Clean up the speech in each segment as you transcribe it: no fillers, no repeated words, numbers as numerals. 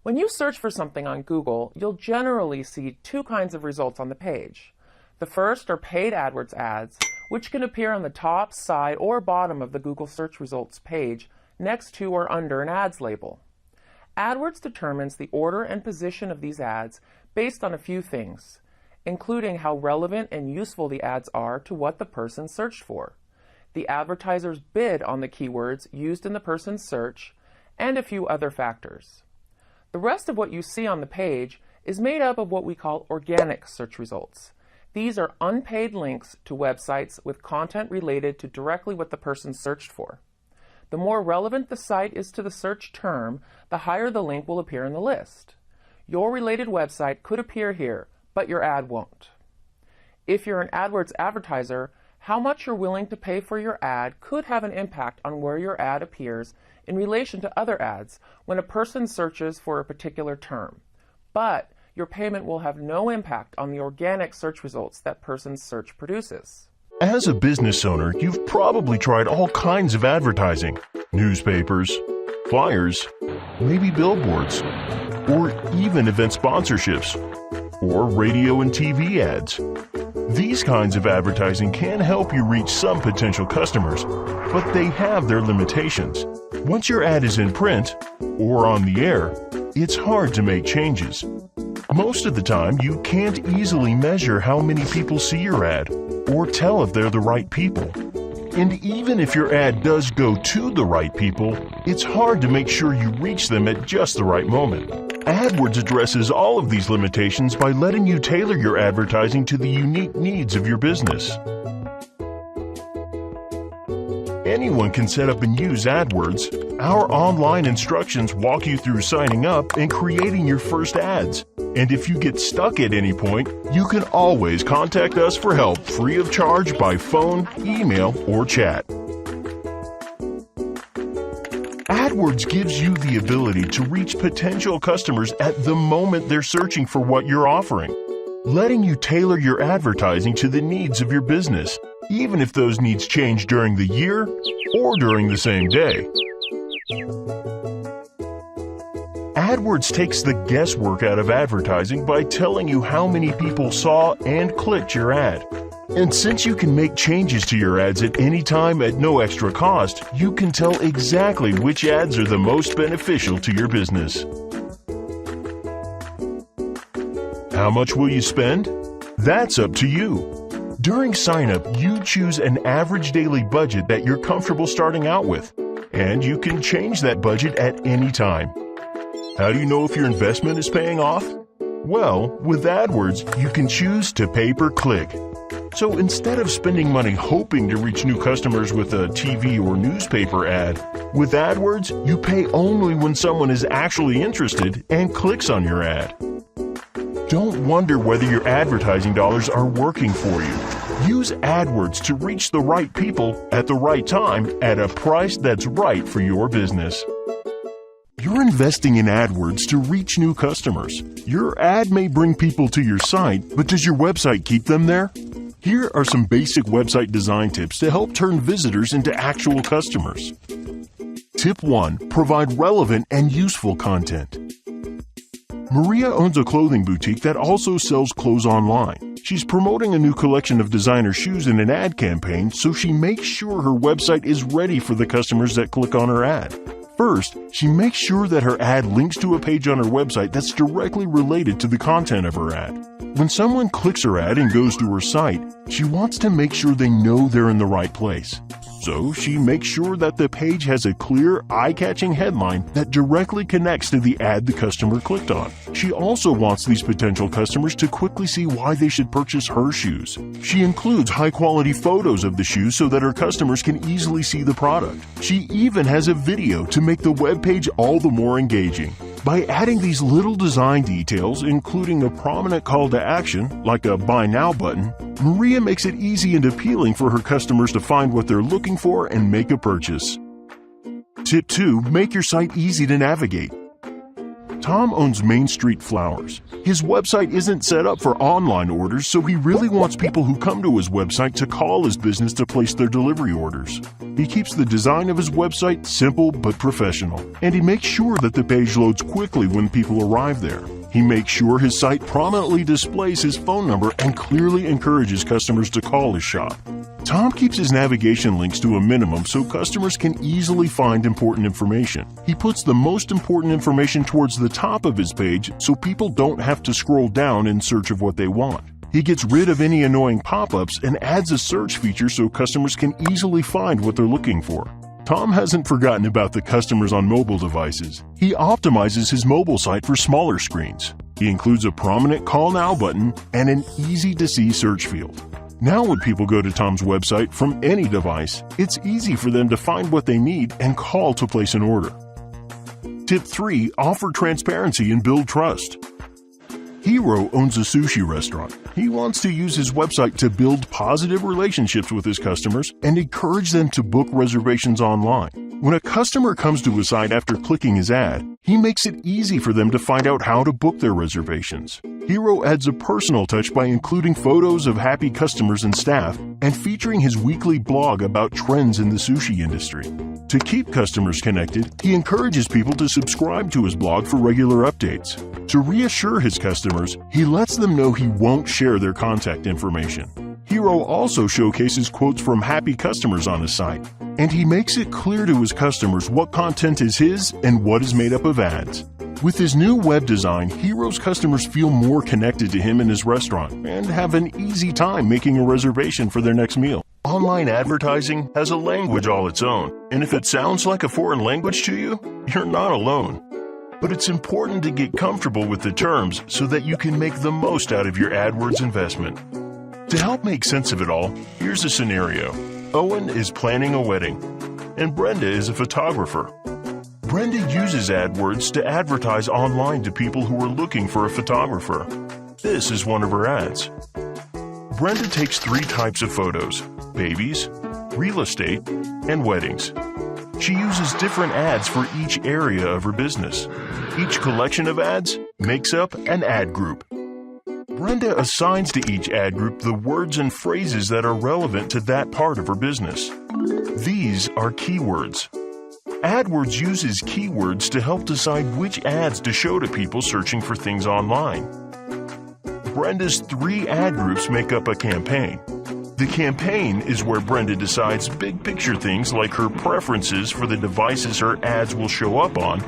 When you search for something on Google, you'll generally see two kinds of results on the page. The first are paid AdWords ads, which can appear on the top, side, or bottom of the Google search results page next to or under an ads label. AdWords determines the order and position of these ads based on a few things, including how relevant and useful the ads are to what the person searched for, the advertiser's bid on the keywords used in the person's search, and a few other factors. The rest of what you see on the page is made up of what we call organic search results. These are unpaid links to websites with content related to directly what the person searched for. The more relevant the site is to the search term, the higher the link will appear in the list. Your related website could appear here, but your ad won't. If you're an AdWords advertiser, how much you're willing to pay for your ad could have an impact on where your ad appears in relation to other ads when a person searches for a particular term. But your payment will have no impact on the organic search results that person's search produces. As a business owner, you've probably tried all kinds of advertising: newspapers, flyers, maybe billboards, or even event sponsorships, or radio and TV ads. These kinds of advertising can help you reach some potential customers, but they have their limitations. Once your ad is in print or on the air, it's hard to make changes. Most of the time, you can't easily measure how many people see your ad or tell if they're the right people. And even if your ad does go to the right people, it's hard to make sure you reach them at just the right moment. AdWords addresses all of these limitations by letting you tailor your advertising to the unique needs of your business. Anyone can set up and use AdWords. Our online instructions walk you through signing up and creating your first ads. And if you get stuck at any point, you can always contact us for help free of charge by phone, email, or chat. AdWords gives you the ability to reach potential customers at the moment they're searching for what you're offering, letting you tailor your advertising to the needs of your business, even if those needs change during the year or during the same day. AdWords takes the guesswork out of advertising by telling you how many people saw and clicked your ad. And since you can make changes to your ads at any time at no extra cost, you can tell exactly which ads are the most beneficial to your business. How much will you spend? That's up to you. During sign-up, you choose an average daily budget that you're comfortable starting out with, and you can change that budget at any time. How do you know if your investment is paying off? Well, with AdWords, you can choose to pay per click. So instead of spending money hoping to reach new customers with a TV or newspaper ad, with AdWords, you pay only when someone is actually interested and clicks on your ad. Don't wonder whether your advertising dollars are working for you. Use AdWords to reach the right people at the right time at a price that's right for your business. You're investing in AdWords to reach new customers. Your ad may bring people to your site, but does your website keep them there? Here are some basic website design tips to help turn visitors into actual customers. Tip 1. Provide relevant and useful content. Maria owns a clothing boutique that also sells clothes online. She's promoting a new collection of designer shoes in an ad campaign, so she makes sure her website is ready for the customers that click on her ad. First, she makes sure that her ad links to a page on her website that's directly related to the content of her ad. When someone clicks her ad and goes to her site, she wants to make sure they know they're in the right place. So she makes sure that the page has a clear, eye-catching headline that directly connects to the ad the customer clicked on. She also wants these potential customers to quickly see why they should purchase her shoes. She includes high-quality photos of the shoes so that her customers can easily see the product. She even has a video to make the web page all the more engaging. By adding these little design details, including a prominent call to action, like a Buy Now button, Maria makes it easy and appealing for her customers to find what they're looking for and make a purchase. Tip 2. Make your site easy to navigate. Tom owns Main Street Flowers. His website isn't set up for online orders, so he really wants people who come to his website to call his business to place their delivery orders. He keeps the design of his website simple but professional, and he makes sure that the page loads quickly when people arrive there. He makes sure his site prominently displays his phone number and clearly encourages customers to call his shop. Tom keeps his navigation links to a minimum so customers can easily find important information. He puts the most important information towards the top of his page so people don't have to scroll down in search of what they want. He gets rid of any annoying pop-ups and adds a search feature so customers can easily find what they're looking for. Tom hasn't forgotten about the customers on mobile devices. He optimizes his mobile site for smaller screens. He includes a prominent Call Now button and an easy-to-see search field. Now when people go to Tom's website from any device, it's easy for them to find what they need and call to place an order. Tip 3. Offer transparency and build trust. Hero owns a sushi restaurant. He wants to use his website to build positive relationships with his customers and encourage them to book reservations online. When a customer comes to his site after clicking his ad, he makes it easy for them to find out how to book their reservations. Hero adds a personal touch by including photos of happy customers and staff and featuring his weekly blog about trends in the sushi industry. To keep customers connected, he encourages people to subscribe to his blog for regular updates. To reassure his customers, he lets them know he won't share their contact information. Hero also showcases quotes from happy customers on his site, and he makes it clear to his customers what content is his and what is made up of ads. With his new web design, Hero's customers feel more connected to him and his restaurant and have an easy time making a reservation for their next meal. Online advertising has a language all its own, and if it sounds like a foreign language to you, you're not alone. But it's important to get comfortable with the terms so that you can make the most out of your AdWords investment. To help make sense of it all, here's a scenario. Owen is planning a wedding, and Brenda is a photographer. Brenda uses AdWords to advertise online to people who are looking for a photographer. This is one of her ads. Brenda takes 3 types of photos: babies, real estate, and weddings. She uses different ads for each area of her business. Each collection of ads makes up an ad group. Brenda assigns to each ad group the words and phrases that are relevant to that part of her business. These are keywords. AdWords uses keywords to help decide which ads to show to people searching for things online. Brenda's 3 ad groups make up a campaign. The campaign is where Brenda decides big picture things like her preferences for the devices her ads will show up on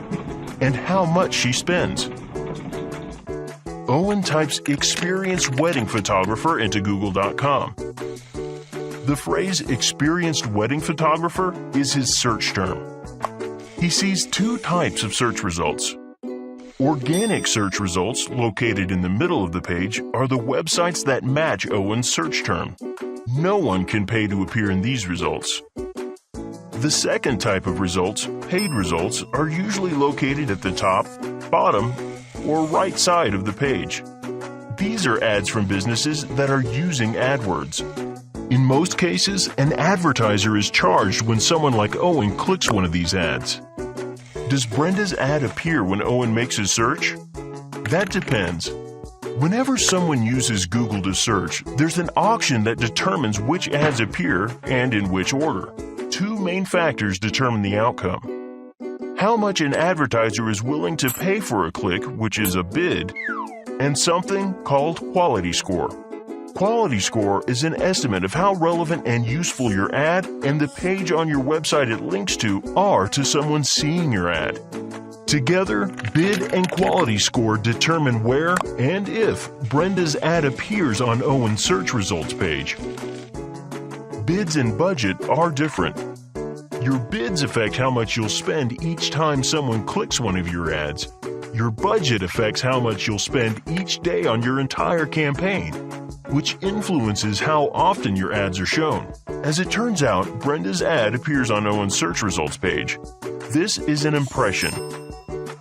and how much she spends. Owen types experienced wedding photographer into google.com. The phrase experienced wedding photographer is his search term. He sees 2 types of search results. Organic search results, located in the middle of the page, are the websites that match Owen's search term. No one can pay to appear in these results. The second type of results, paid results, are usually located at the top, bottom, or right side of the page. These are ads from businesses that are using AdWords. In most cases, an advertiser is charged when someone like Owen clicks one of these ads. Does Brenda's ad appear when Owen makes his search? That depends. Whenever someone uses Google to search, there's an auction that determines which ads appear and in which order. 2 main factors determine the outcome: how much an advertiser is willing to pay for a click, which is a bid, and something called quality score. Quality score is an estimate of how relevant and useful your ad and the page on your website it links to are to someone seeing your ad. Together, bid and quality score determine where and if Brenda's ad appears on Owen's search results page. Bids and budget are different. Your bids affect how much you'll spend each time someone clicks one of your ads. Your budget affects how much you'll spend each day on your entire campaign, which influences how often your ads are shown. As it turns out, Brenda's ad appears on Owen's search results page. This is an impression.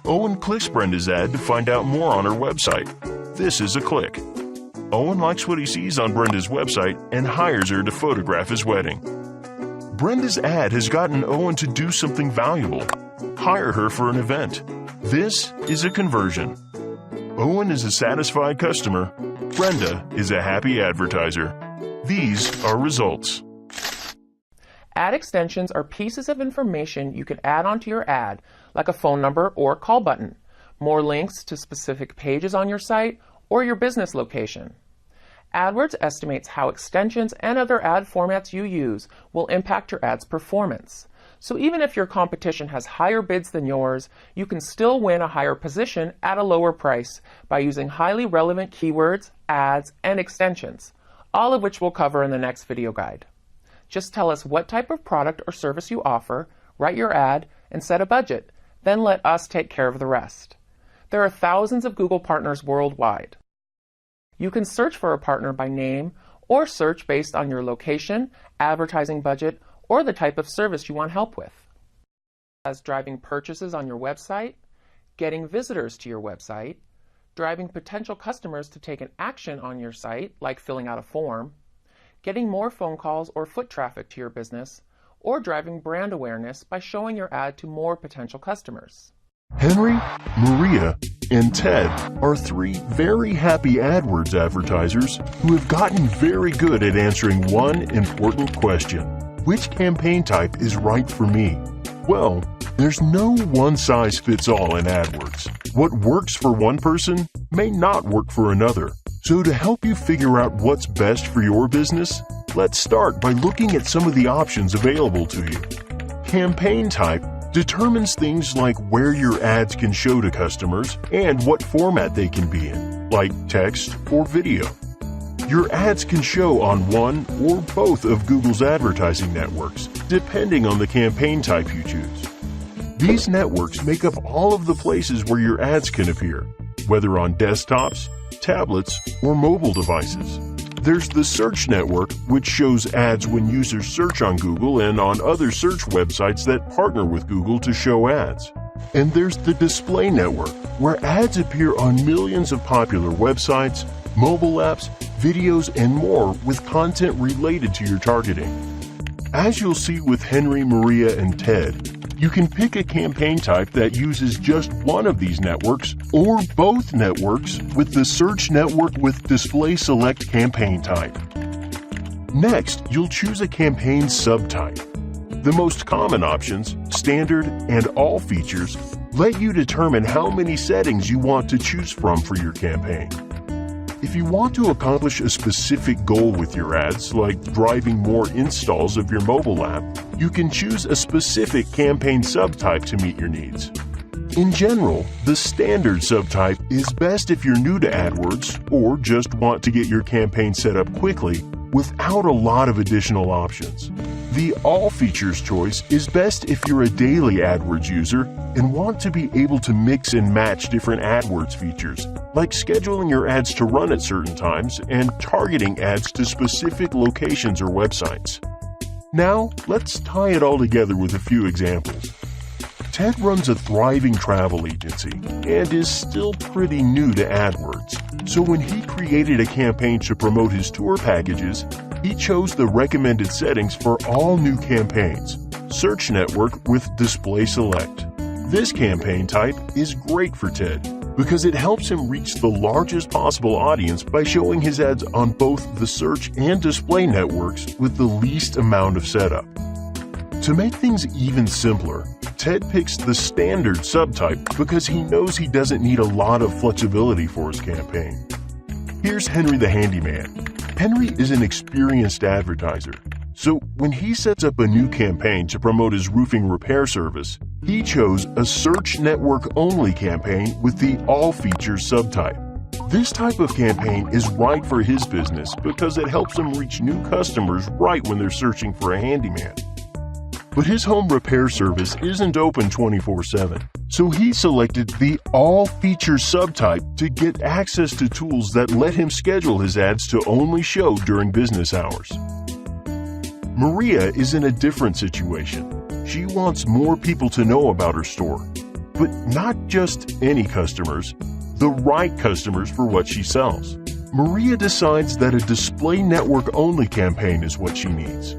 Owen clicks Brenda's ad to find out more on her website. This is a click. Owen likes what he sees on Brenda's website and hires her to photograph his wedding. Brenda's ad has gotten Owen to do something valuable. hire her for an event. This is a conversion. Owen is a satisfied customer. Brenda is a happy advertiser. These are results. Ad extensions are pieces of information you can add onto your ad, like a phone number or call button, more links to specific pages on your site, or your business location. AdWords estimates how extensions and other ad formats you use will impact your ad's performance. So even if your competition has higher bids than yours, you can still win a higher position at a lower price by using highly relevant keywords, ads, and extensions, all of which we'll cover in the next video guide. Just tell us what type of product or service you offer, write your ad, and set a budget. Then let us take care of the rest. There are thousands of Google partners worldwide. You can search for a partner by name or search based on your location, advertising budget, or the type of service you want help with. As driving purchases on your website, getting visitors to your website, driving potential customers to take an action on your site, like filling out a form, getting more phone calls or foot traffic to your business, or driving brand awareness by showing your ad to more potential customers. Henry, Maria, and Ted are three very happy AdWords advertisers who have gotten very good at answering one important question. Which campaign type is right for me? Well, there's no one-size-fits-all in AdWords. What works for one person may not work for another. So to help you figure out what's best for your business, let's start by looking at some of the options available to you. Campaign type determines things like where your ads can show to customers and what format they can be in, like text or video. Your ads can show on one or both of Google's advertising networks, depending on the campaign type you choose. These networks make up all of the places where your ads can appear, whether on desktops, tablets, or mobile devices. There's the search network, which shows ads when users search on Google and on other search websites that partner with Google to show ads. And there's the display network, where ads appear on millions of popular websites, mobile apps, videos, and more with content related to your targeting. As you'll see with Henry, Maria, and Ted, you can pick a campaign type that uses just one of these networks or both networks with the search network with display select campaign type. Next, you'll choose a campaign subtype. The most common options, standard and all features, let you determine how many settings you want to choose from for your campaign. If you want to accomplish a specific goal with your ads, like driving more installs of your mobile app, you can choose a specific campaign subtype to meet your needs. In general, the standard subtype is best if you're new to AdWords or just want to get your campaign set up quickly without a lot of additional options. The all features choice is best if you're a daily AdWords user and want to be able to mix and match different AdWords features, like scheduling your ads to run at certain times and targeting ads to specific locations or websites. Now, let's tie it all together with a few examples. Ted runs a thriving travel agency and is still pretty new to AdWords, so when he created a campaign to promote his tour packages, he chose the recommended settings for all new campaigns, Search Network with Display Select. This campaign type is great for Ted because it helps him reach the largest possible audience by showing his ads on both the search and display networks with the least amount of setup. To make things even simpler, Ted picks the standard subtype because he knows he doesn't need a lot of flexibility for his campaign. Here's Henry the Handyman. Henry is an experienced advertiser, so when he sets up a new campaign to promote his roofing repair service, he chose a search network only campaign with the all features subtype. This type of campaign is right for his business because it helps him reach new customers right when they're searching for a handyman. But his home repair service isn't open 24/7, so he selected the all features subtype to get access to tools that let him schedule his ads to only show during business hours. Maria is in a different situation. She wants more people to know about her store, but not just any customers, the right customers for what she sells. Maria decides that a display network only campaign is what she needs.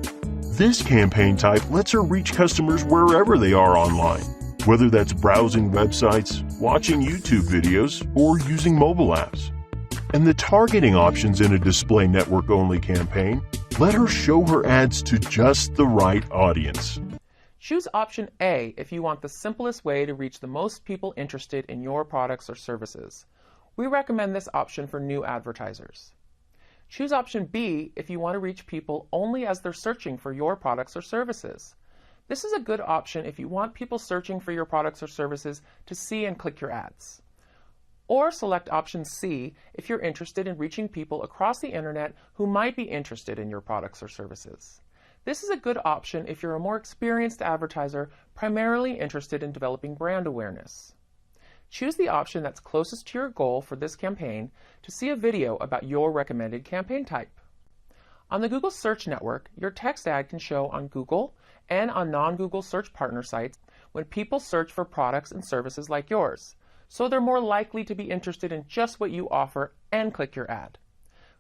This campaign type lets her reach customers wherever they are online. whether that's browsing websites, watching YouTube videos, or using mobile apps. And the targeting options in a display network-only campaign let her show her ads to just the right audience. Choose option A if you want the simplest way to reach the most people interested in your products or services. We recommend this option for new advertisers. Choose option B if you want to reach people only as they're searching for your products or services. This is a good option if you want people searching for your products or services to see and click your ads. Or select option C if you're interested in reaching people across the internet who might be interested in your products or services. This is a good option if you're a more experienced advertiser primarily interested in developing brand awareness. Choose the option that's closest to your goal for this campaign to see a video about your recommended campaign type. On the Google Search Network, your text ad can show on Google and on non-Google search partner sites when people search for products and services like yours, so they're more likely to be interested in just what you offer and click your ad.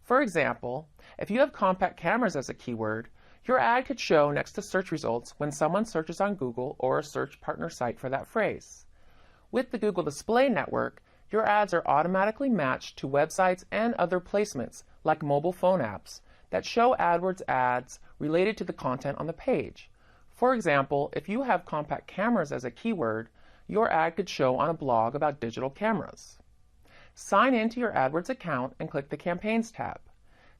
For example, if you have compact cameras as a keyword, your ad could show next to search results when someone searches on Google or a search partner site for that phrase. With the Google Display Network, your ads are automatically matched to websites and other placements, like mobile phone apps, that show AdWords ads related to the content on the page. For example, if you have compact cameras as a keyword, your ad could show on a blog about digital cameras. Sign in to your AdWords account and click the Campaigns tab.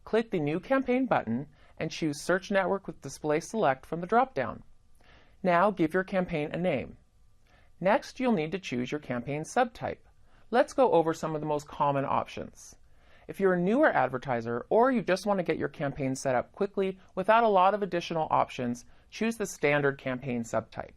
Click the New Campaign button and choose Search Network with Display Select from the drop-down. Now give your campaign a name. Next, you'll need to choose your campaign subtype. Let's go over some of the most common options. If you're a newer advertiser or you just want to get your campaign set up quickly without a lot of additional options, choose the standard campaign subtype.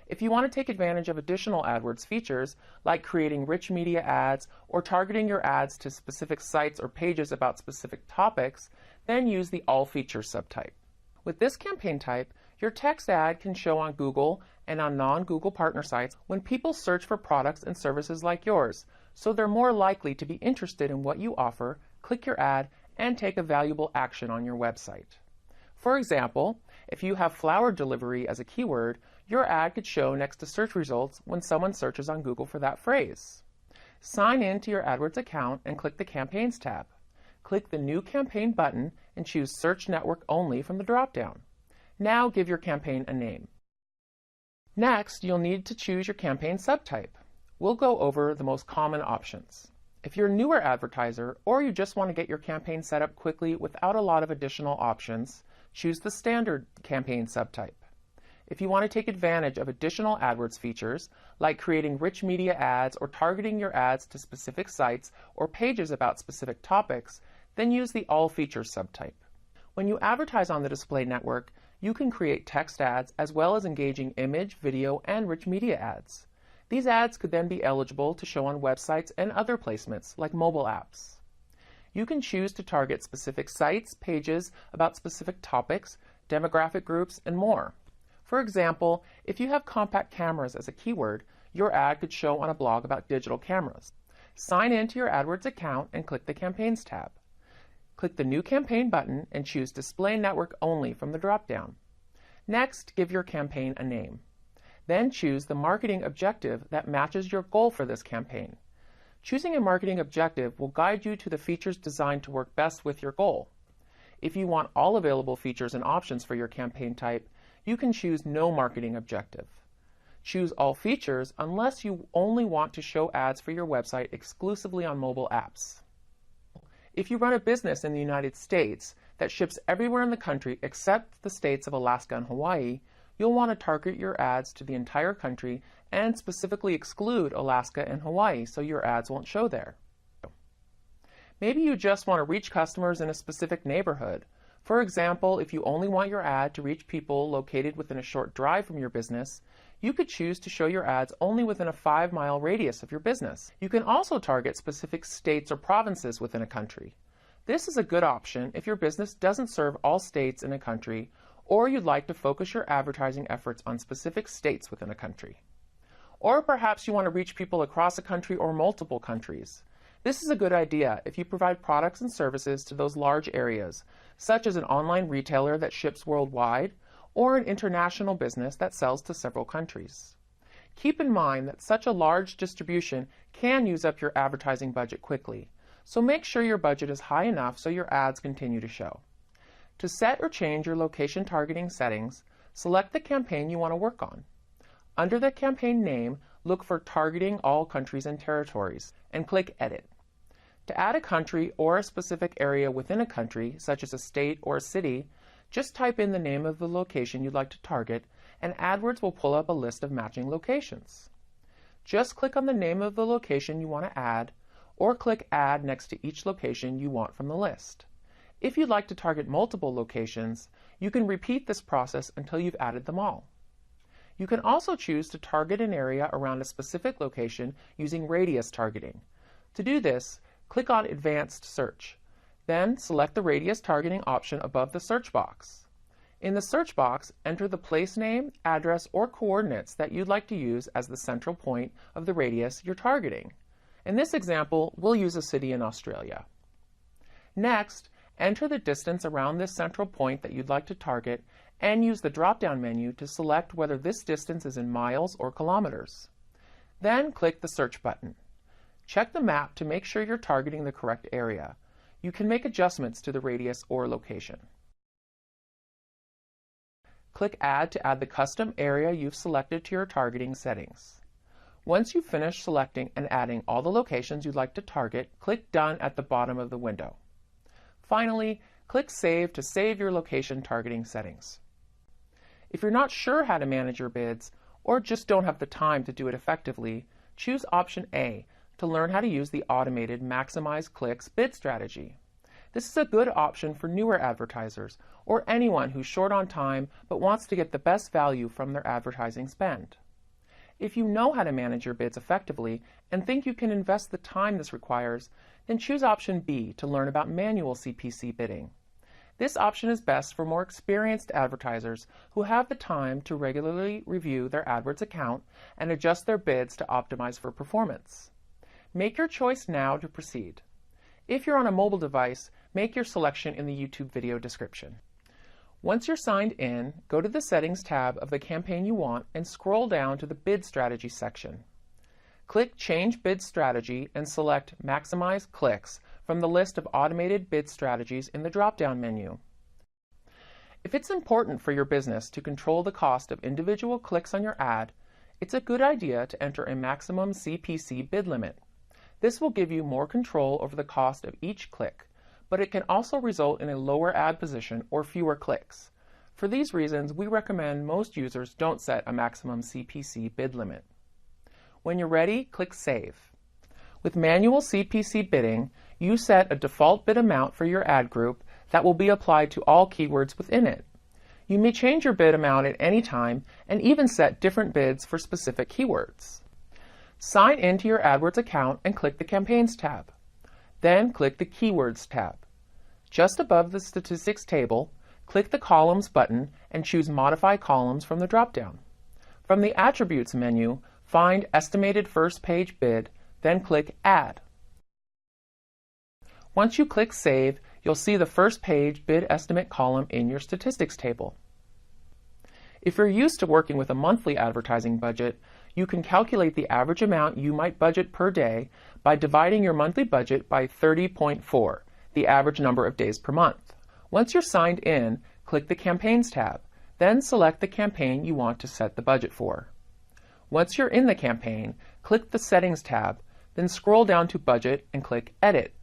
If you want to take advantage of additional AdWords features, like creating rich media ads or targeting your ads to specific sites or pages about specific topics, then use the All Features subtype. With this campaign type, your text ad can show on Google and on non-Google partner sites when people search for products and services like yours, so they're more likely to be interested in what you offer, click your ad, and take a valuable action on your website. For example, if you have flower delivery as a keyword, your ad could show next to search results when someone searches on Google for that phrase. Sign in to your AdWords account and click the Campaigns tab. Click the New Campaign button and choose Search Network Only from the drop-down. Now give your campaign a name. Next, you'll need to choose your campaign subtype. We'll go over the most common options. If you're a newer advertiser or you just want to get your campaign set up quickly without a lot of additional options, choose the standard campaign subtype. If you want to take advantage of additional AdWords features, like creating rich media ads or targeting your ads to specific sites or pages about specific topics, then use the All Features subtype. When you advertise on the display network, you can create text ads as well as engaging image, video, and rich media ads. These ads could then be eligible to show on websites and other placements, like mobile apps. You can choose to target specific sites, pages about specific topics, demographic groups, and more. For example, if you have compact cameras as a keyword, your ad could show on a blog about digital cameras. Sign in to your AdWords account and click the Campaigns tab. Click the New Campaign button and choose Display Network Only from the drop-down. Next, give your campaign a name. Then choose the marketing objective that matches your goal for this campaign. Choosing a marketing objective will guide you to the features designed to work best with your goal. If you want all available features and options for your campaign type, you can choose No Marketing Objective. Choose All Features unless you only want to show ads for your website exclusively on mobile apps. If you run a business in the United States that ships everywhere in the country except the states of Alaska and Hawaii, you'll want to target your ads to the entire country and specifically exclude Alaska and Hawaii so your ads won't show there. Maybe you just want to reach customers in a specific neighborhood. For example, if you only want your ad to reach people located within a short drive from your business, you could choose to show your ads only within a 5-mile radius of your business. You can also target specific states or provinces within a country. This is a good option if your business doesn't serve all states in a country, or you'd like to focus your advertising efforts on specific states within a country. Or perhaps you want to reach people across a country or multiple countries. This is a good idea if you provide products and services to those large areas, such as an online retailer that ships worldwide, or an international business that sells to several countries. Keep in mind that such a large distribution can use up your advertising budget quickly, so make sure your budget is high enough so your ads continue to show. To set or change your location targeting settings, select the campaign you want to work on. Under the campaign name, look for Targeting All Countries and Territories and click Edit. To add a country or a specific area within a country, such as a state or a city, just type in the name of the location you'd like to target, and AdWords will pull up a list of matching locations. Just click on the name of the location you want to add, or click Add next to each location you want from the list. If you'd like to target multiple locations, you can repeat this process until you've added them all. You can also choose to target an area around a specific location using radius targeting. To do this, click on Advanced Search. Then select the radius targeting option above the search box. In the search box, enter the place name, address, or coordinates that you'd like to use as the central point of the radius you're targeting. In this example, we'll use a city in Australia. Next, enter the distance around this central point that you'd like to target and use the drop-down menu to select whether this distance is in miles or kilometers. Then click the search button. Check the map to make sure you're targeting the correct area. You can make adjustments to the radius or location. Click Add to add the custom area you've selected to your targeting settings. Once you've finished selecting and adding all the locations you'd like to target, click Done at the bottom of the window. Finally, click Save to save your location targeting settings. If you're not sure how to manage your bids, or just don't have the time to do it effectively, choose option A to learn how to use the automated Maximize Clicks bid strategy. This is a good option for newer advertisers or anyone who's short on time but wants to get the best value from their advertising spend. If you know how to manage your bids effectively and think you can invest the time this requires, then choose option B to learn about manual CPC bidding. This option is best for more experienced advertisers who have the time to regularly review their AdWords account and adjust their bids to optimize for performance. Make your choice now to proceed. If you're on a mobile device, make your selection in the YouTube video description. Once you're signed in, go to the Settings tab of the campaign you want and scroll down to the Bid Strategy section. Click Change Bid Strategy and select Maximize Clicks from the list of automated bid strategies in the drop-down menu. If it's important for your business to control the cost of individual clicks on your ad, it's a good idea to enter a maximum CPC bid limit. This will give you more control over the cost of each click, but it can also result in a lower ad position or fewer clicks. For these reasons, we recommend most users don't set a maximum CPC bid limit. When you're ready, click Save. With manual CPC bidding, you set a default bid amount for your ad group that will be applied to all keywords within it. You may change your bid amount at any time and even set different bids for specific keywords. Sign into your AdWords account and click the Campaigns tab. Then click the Keywords tab. Just above the Statistics table, click the Columns button and choose Modify Columns from the drop-down. From the Attributes menu, find Estimated First Page Bid, then click Add. Once you click Save, you'll see the first page bid estimate column in your Statistics table. If you're used to working with a monthly advertising budget, you can calculate the average amount you might budget per day by dividing your monthly budget by 30.4, the average number of days per month. Once you're signed in, click the Campaigns tab, then select the campaign you want to set the budget for. Once you're in the campaign, click the Settings tab, then scroll down to Budget and click Edit.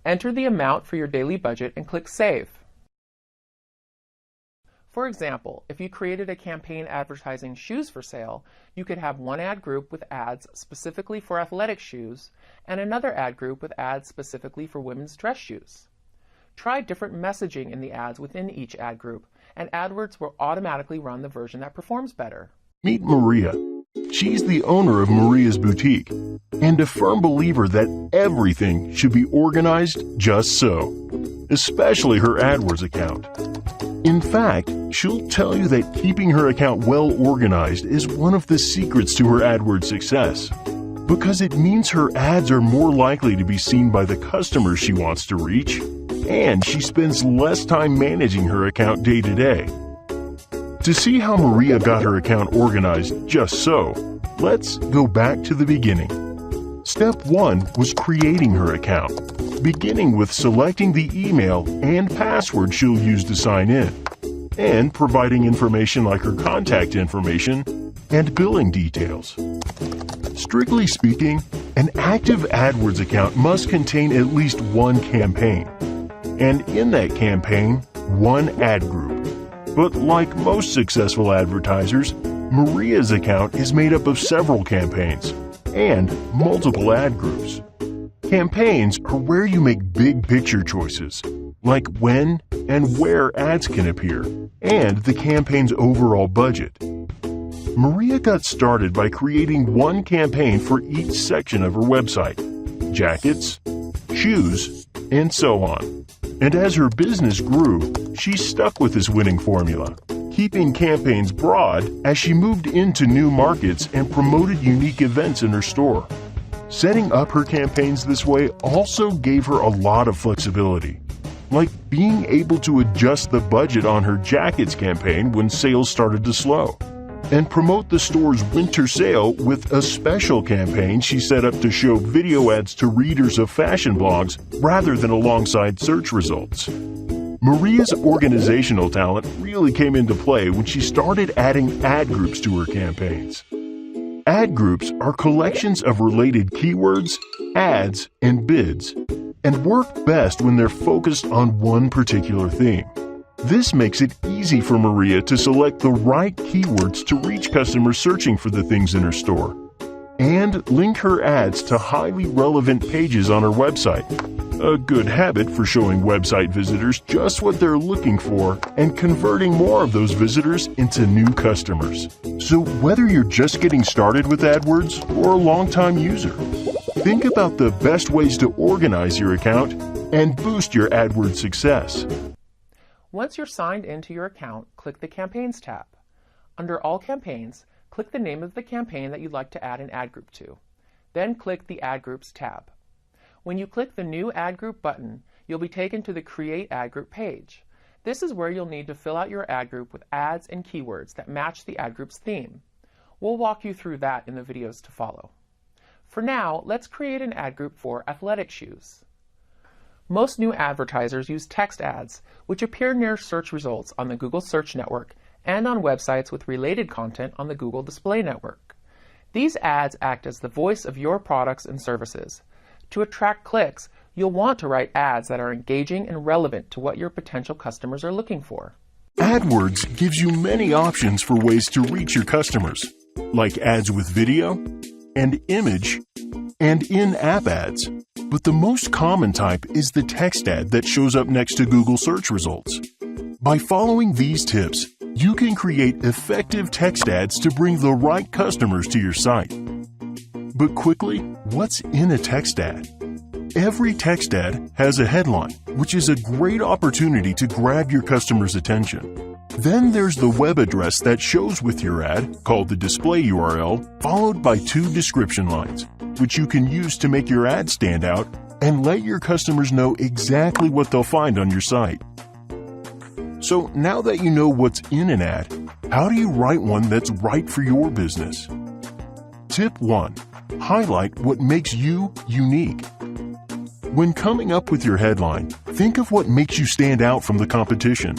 Enter the amount for your daily budget and click Save. For example, if you created a campaign advertising shoes for sale, you could have one ad group with ads specifically for athletic shoes and another ad group with ads specifically for women's dress shoes. Try different messaging in the ads within each ad group, and AdWords will automatically run the version that performs better. Meet Maria. She's the owner of Maria's Boutique and a firm believer that everything should be organized just so, especially her AdWords account. In fact, she'll tell you that keeping her account well organized is one of the secrets to her AdWords success, because it means her ads are more likely to be seen by the customers she wants to reach, and she spends less time managing her account day to day. To see how Maria got her account organized just so, let's go back to the beginning. Step 1 was creating her account, beginning with selecting the email and password she'll use to sign in, and providing information like her contact information and billing details. Strictly speaking, an active AdWords account must contain at least one campaign, and in that campaign, one ad group. But like most successful advertisers, Maria's account is made up of several campaigns and multiple ad groups. Campaigns are where you make big picture choices, like when and where ads can appear, and the campaign's overall budget. Maria got started by creating one campaign for each section of her website: jackets, shoes, and so on. And as her business grew, she stuck with this winning formula, keeping campaigns broad as she moved into new markets and promoted unique events in her store. Setting up her campaigns this way also gave her a lot of flexibility, like being able to adjust the budget on her jackets campaign when sales started to slow, and promote the store's winter sale with a special campaign she set up to show video ads to readers of fashion blogs rather than alongside search results. Maria's organizational talent really came into play when she started adding ad groups to her campaigns. Ad groups are collections of related keywords, ads, and bids, and work best when they're focused on one particular theme. This makes it easy for Maria to select the right keywords to reach customers searching for the things in her store, and link her ads to highly relevant pages on her website. A good habit for showing website visitors just what they're looking for and converting more of those visitors into new customers. So whether you're just getting started with AdWords or a long-time user, think about the best ways to organize your account and boost your AdWords success. Once you're signed into your account, click the Campaigns tab. Under All Campaigns, click the name of the campaign that you'd like to add an ad group to. Then click the Ad Groups tab. When you click the New Ad Group button, you'll be taken to the Create Ad Group page. This is where you'll need to fill out your ad group with ads and keywords that match the ad group's theme. We'll walk you through that in the videos to follow. For now, let's create an ad group for athletic shoes. Most new advertisers use text ads, which appear near search results on the Google Search Network and on websites with related content on the Google Display Network. These ads act as the voice of your products and services. To attract clicks, you'll want to write ads that are engaging and relevant to what your potential customers are looking for. AdWords gives you many options for ways to reach your customers, like ads with video and image and in-app ads. But the most common type is the text ad that shows up next to Google search results. By following these tips, you can create effective text ads to bring the right customers to your site. But quickly, what's in a text ad? Every text ad has a headline, which is a great opportunity to grab your customer's attention. Then there's the web address that shows with your ad, called the display URL, followed by 2 description lines, which you can use to make your ad stand out and let your customers know exactly what they'll find on your site. So now that you know what's in an ad, how do you write one that's right for your business? Tip 1. Highlight what makes you unique. When coming up with your headline, think of what makes you stand out from the competition.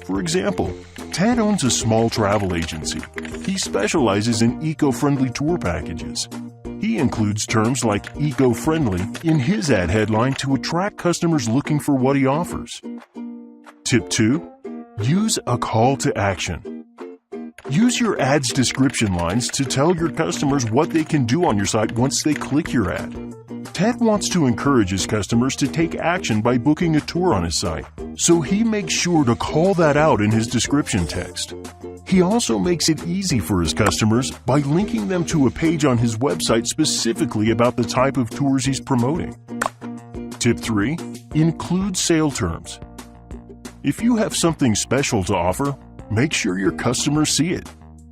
For example, Ted owns a small travel agency. He specializes in eco-friendly tour packages. He includes terms like eco-friendly in his ad headline to attract customers looking for what he offers. Tip 2. Use a call to action. Use your ad's description lines to tell your customers what they can do on your site once they click your ad. Ted wants to encourage his customers to take action by booking a tour on his site, so he makes sure to call that out in his description text. He also makes it easy for his customers by linking them to a page on his website specifically about the type of tours he's promoting. Tip 3. Include sale terms. If you have something special to offer, make sure your customers see it.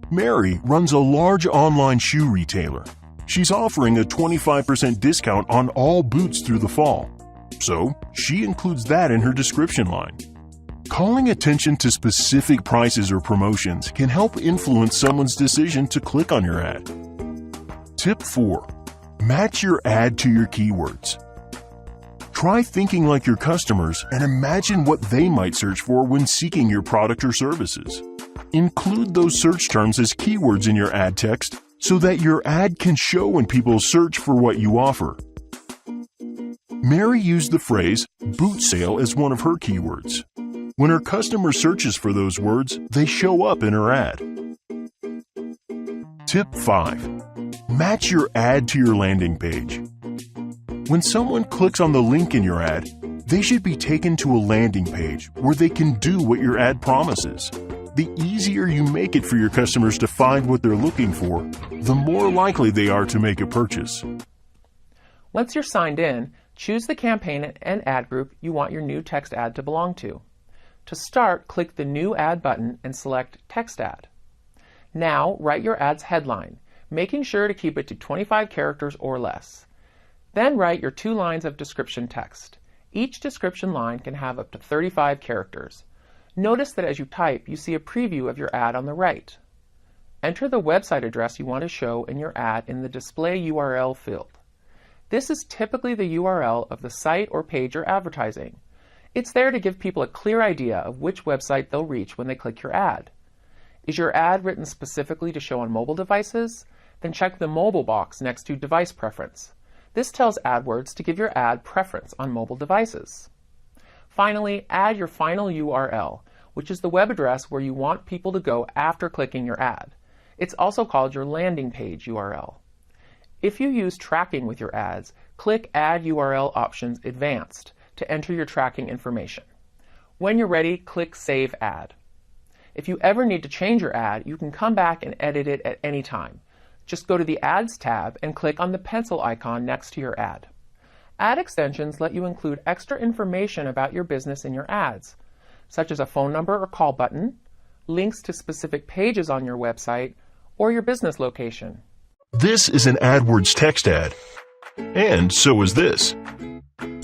Mary runs a large online shoe retailer. She's offering a 25% discount on all boots through the fall, so she includes that in her description line. Calling attention to specific prices or promotions can help influence someone's decision to click on your ad. Tip 4. Match your ad to your keywords. Try thinking like your customers and imagine what they might search for when seeking your product or services. Include those search terms as keywords in your ad text so that your ad can show when people search for what you offer. Mary used the phrase boot sale as one of her keywords. When her customer searches for those words, they show up in her ad. Tip 5. Match your ad to your landing page. When someone clicks on the link in your ad, they should be taken to a landing page where they can do what your ad promises. The easier you make it for your customers to find what they're looking for, the more likely they are to make a purchase. Once you're signed in, choose the campaign and ad group you want your new text ad to belong to. To start, click the New Ad button and select Text Ad. Now, write your ad's headline, making sure to keep it to 25 characters or less. Then write your 2 lines of description text. Each description line can have up to 35 characters. Notice that as you type, you see a preview of your ad on the right. Enter the website address you want to show in your ad in the Display URL field. This is typically the URL of the site or page you're advertising. It's there to give people a clear idea of which website they'll reach when they click your ad. Is your ad written specifically to show on mobile devices? Then check the mobile box next to Device Preference. This tells AdWords to give your ad preference on mobile devices. Finally, add your final URL, which is the web address where you want people to go after clicking your ad. It's also called your landing page URL. If you use tracking with your ads, click Add URL Options Advanced to enter your tracking information. When you're ready, click Save Ad. If you ever need to change your ad, you can come back and edit it at any time. Just go to the Ads tab and click on the pencil icon next to your ad. Ad extensions let you include extra information about your business in your ads, such as a phone number or call button, links to specific pages on your website, or your business location. This is an AdWords text ad. And so is this.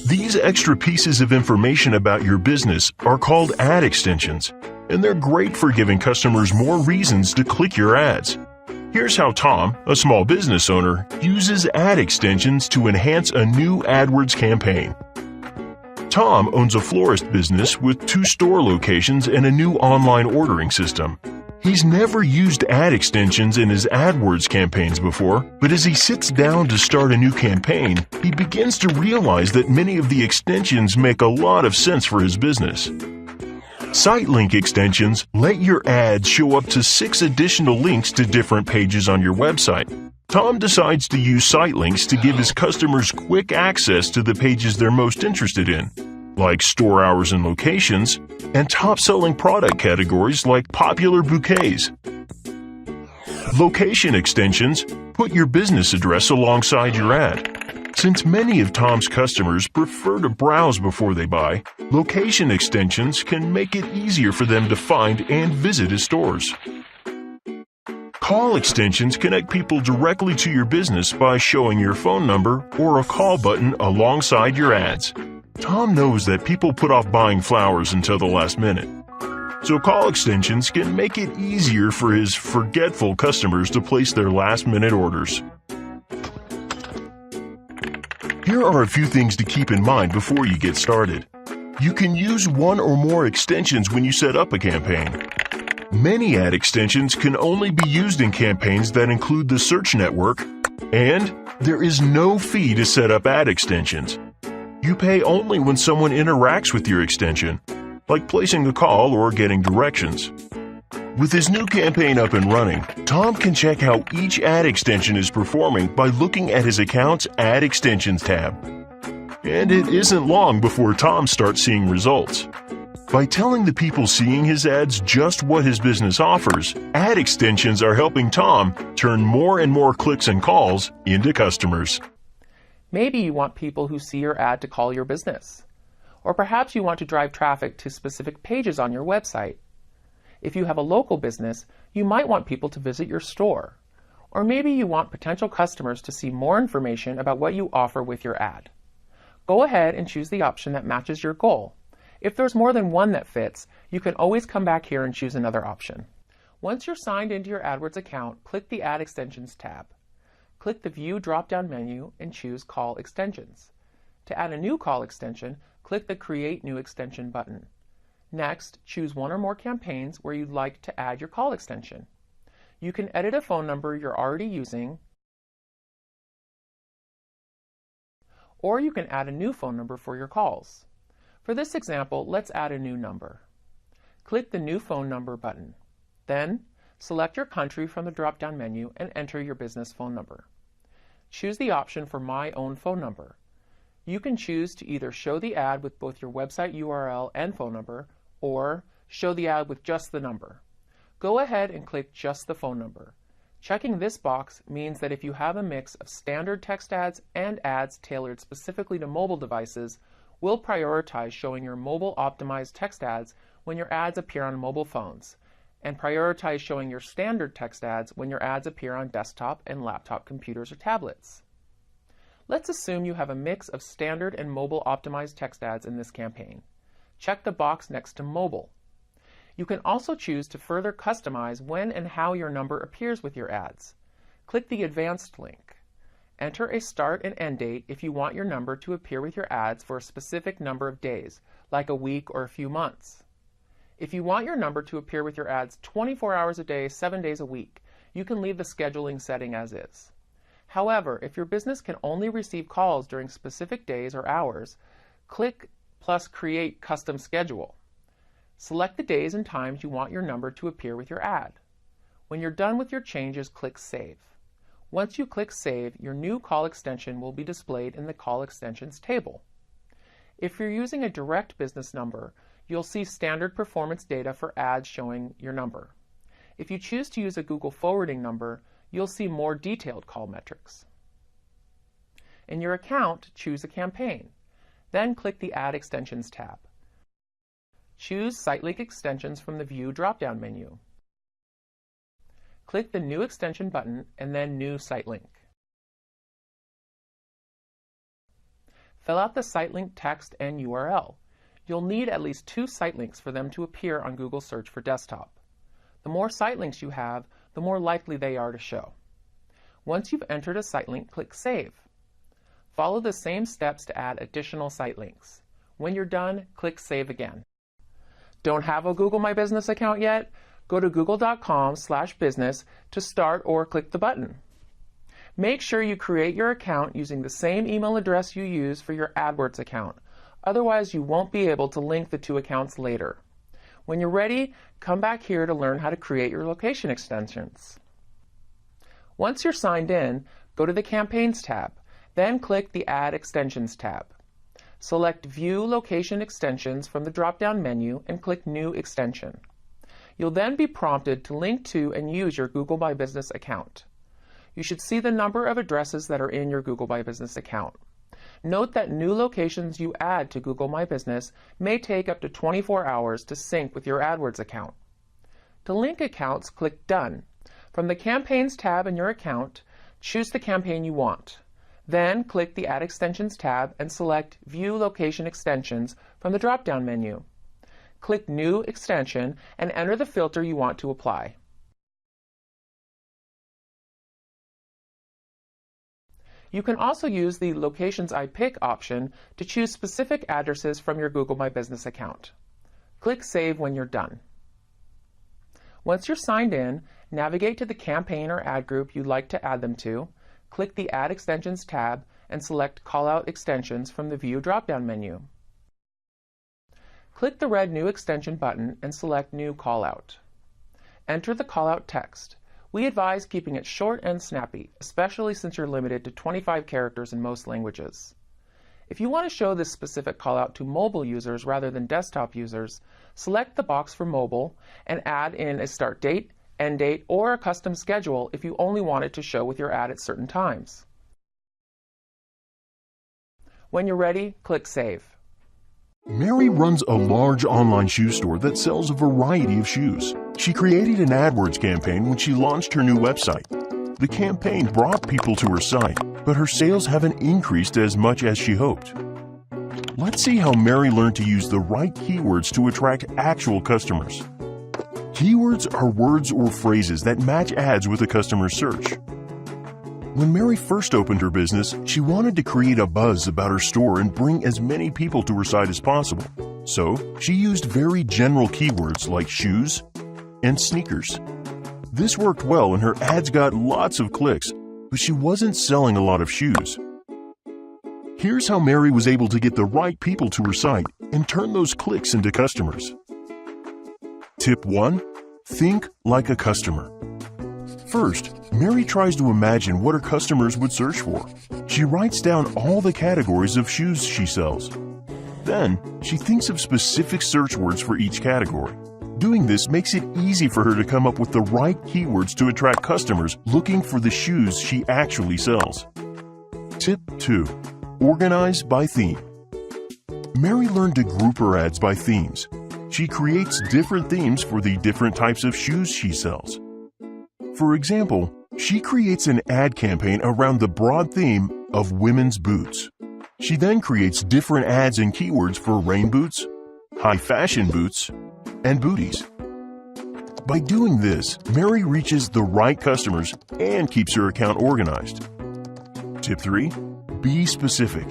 These extra pieces of information about your business are called ad extensions, and they're great for giving customers more reasons to click your ads. Here's how Tom, a small business owner, uses ad extensions to enhance a new AdWords campaign. Tom owns a florist business with 2 store locations and a new online ordering system. He's never used ad extensions in his AdWords campaigns before, but as he sits down to start a new campaign, he begins to realize that many of the extensions make a lot of sense for his business. Site link extensions let your ads show up to 6 additional links to different pages on your website. Tom decides to use site links to give his customers quick access to the pages they're most interested in, like store hours and locations, and top-selling product categories like popular bouquets. Location extensions put your business address alongside your ad. Since many of Tom's customers prefer to browse before they buy, location extensions can make it easier for them to find and visit his stores. Call extensions connect people directly to your business by showing your phone number or a call button alongside your ads. Tom knows that people put off buying flowers until the last minute, so call extensions can make it easier for his forgetful customers to place their last-minute orders. Here are a few things to keep in mind before you get started. You can use 1 or more extensions when you set up a campaign. Many ad extensions can only be used in campaigns that include the search network, and there is no fee to set up ad extensions. You pay only when someone interacts with your extension, like placing a call or getting directions. With his new campaign up and running, Tom can check how each ad extension is performing by looking at his account's Ad Extensions tab. And it isn't long before Tom starts seeing results. By telling the people seeing his ads just what his business offers, ad extensions are helping Tom turn more and more clicks and calls into customers. Maybe you want people who see your ad to call your business. Or perhaps you want to drive traffic to specific pages on your website. If you have a local business, you might want people to visit your store. Or maybe you want potential customers to see more information about what you offer with your ad. Go ahead and choose the option that matches your goal. If there's more than one that fits, you can always come back here and choose another option. Once you're signed into your AdWords account, click the Add Extensions tab. Click the View drop-down menu and choose Call Extensions. To add a new call extension, click the Create New Extension button. Next, choose one or more campaigns where you'd like to add your call extension. You can edit a phone number you're already using, or you can add a new phone number for your calls. For this example, let's add a new number. Click the New Phone Number button. Then, select your country from the drop-down menu and enter your business phone number. Choose the option for My Own Phone Number. You can choose to either show the ad with both your website URL and phone number, or show the ad with just the number. Go ahead and click just the phone number. Checking this box means that if you have a mix of standard text ads and ads tailored specifically to mobile devices, we'll prioritize showing your mobile-optimized text ads when your ads appear on mobile phones, and prioritize showing your standard text ads when your ads appear on desktop and laptop computers or tablets. Let's assume you have a mix of standard and mobile-optimized text ads in this campaign. Check the box next to Mobile. You can also choose to further customize when and how your number appears with your ads. Click the Advanced link. Enter a start and end date if you want your number to appear with your ads for a specific number of days, like a week or a few months. If you want your number to appear with your ads 24 hours a day, 7 days a week, you can leave the scheduling setting as is. However, if your business can only receive calls during specific days or hours, click plus Create Custom Schedule. Select the days and times you want your number to appear with your ad. When you're done with your changes, click Save. Once you click Save, your new call extension will be displayed in the Call Extensions table. If you're using a direct business number, you'll see standard performance data for ads showing your number. If you choose to use a Google forwarding number, you'll see more detailed call metrics. In your account, choose a campaign. Then click the Add Extensions tab. Choose Site Link Extensions from the View drop-down menu. Click the New Extension button and then New Site Link. Fill out the site link text and URL. You'll need at least 2 site links for them to appear on Google Search for Desktop. The more site links you have, the more likely they are to show. Once you've entered a site link, click Save. Follow the same steps to add additional site links. When you're done, click Save again. Don't have a Google My Business account yet? Go to google.com/business to start or click the button. Make sure you create your account using the same email address you use for your AdWords account. Otherwise, you won't be able to link the 2 accounts later. When you're ready, come back here to learn how to create your location extensions. Once you're signed in, go to the Campaigns tab, then click the Add Extensions tab. Select View Location Extensions from the drop-down menu and click New Extension. You'll then be prompted to link to and use your Google My Business account. You should see the number of addresses that are in your Google My Business account. Note that new locations you add to Google My Business may take up to 24 hours to sync with your AdWords account. To link accounts, click Done. From the Campaigns tab in your account, choose the campaign you want. Then click the Add Extensions tab and select View Location Extensions from the drop-down menu. Click New Extension and enter the filter you want to apply. You can also use the Locations I Pick option to choose specific addresses from your Google My Business account. Click Save when you're done. Once you're signed in, navigate to the campaign or ad group you'd like to add them to, click the Add Extensions tab, and select Callout Extensions from the View drop-down menu. Click the red New Extension button and select New Callout. Enter the callout text. We advise keeping it short and snappy, especially since you're limited to 25 characters in most languages. If you want to show this specific callout to mobile users rather than desktop users, select the box for mobile and add in a start date, end date, or a custom schedule if you only want it to show with your ad at certain times. When you're ready, click Save. Mary runs a large online shoe store that sells a variety of shoes. She created an AdWords campaign when she launched her new website. The campaign brought people to her site, but her sales haven't increased as much as she hoped. Let's see how Mary learned to use the right keywords to attract actual customers. Keywords are words or phrases that match ads with a customer's search. When Mary first opened her business, she wanted to create a buzz about her store and bring as many people to her site as possible. So, she used very general keywords like shoes and sneakers. This worked well and her ads got lots of clicks, but she wasn't selling a lot of shoes. Here's how Mary was able to get the right people to her site and turn those clicks into customers. Tip 1. Think like a customer. First, Mary tries to imagine what her customers would search for. She writes down all the categories of shoes she sells. Then, she thinks of specific search words for each category. Doing this makes it easy for her to come up with the right keywords to attract customers looking for the shoes she actually sells. Tip 2. Organize by theme. Mary learned to group her ads by themes. She creates different themes for the different types of shoes she sells. For example, she creates an ad campaign around the broad theme of women's boots. She then creates different ads and keywords for rain boots, high fashion boots, and booties. By doing this, Mary reaches the right customers and keeps her account organized. Tip 3. Be specific.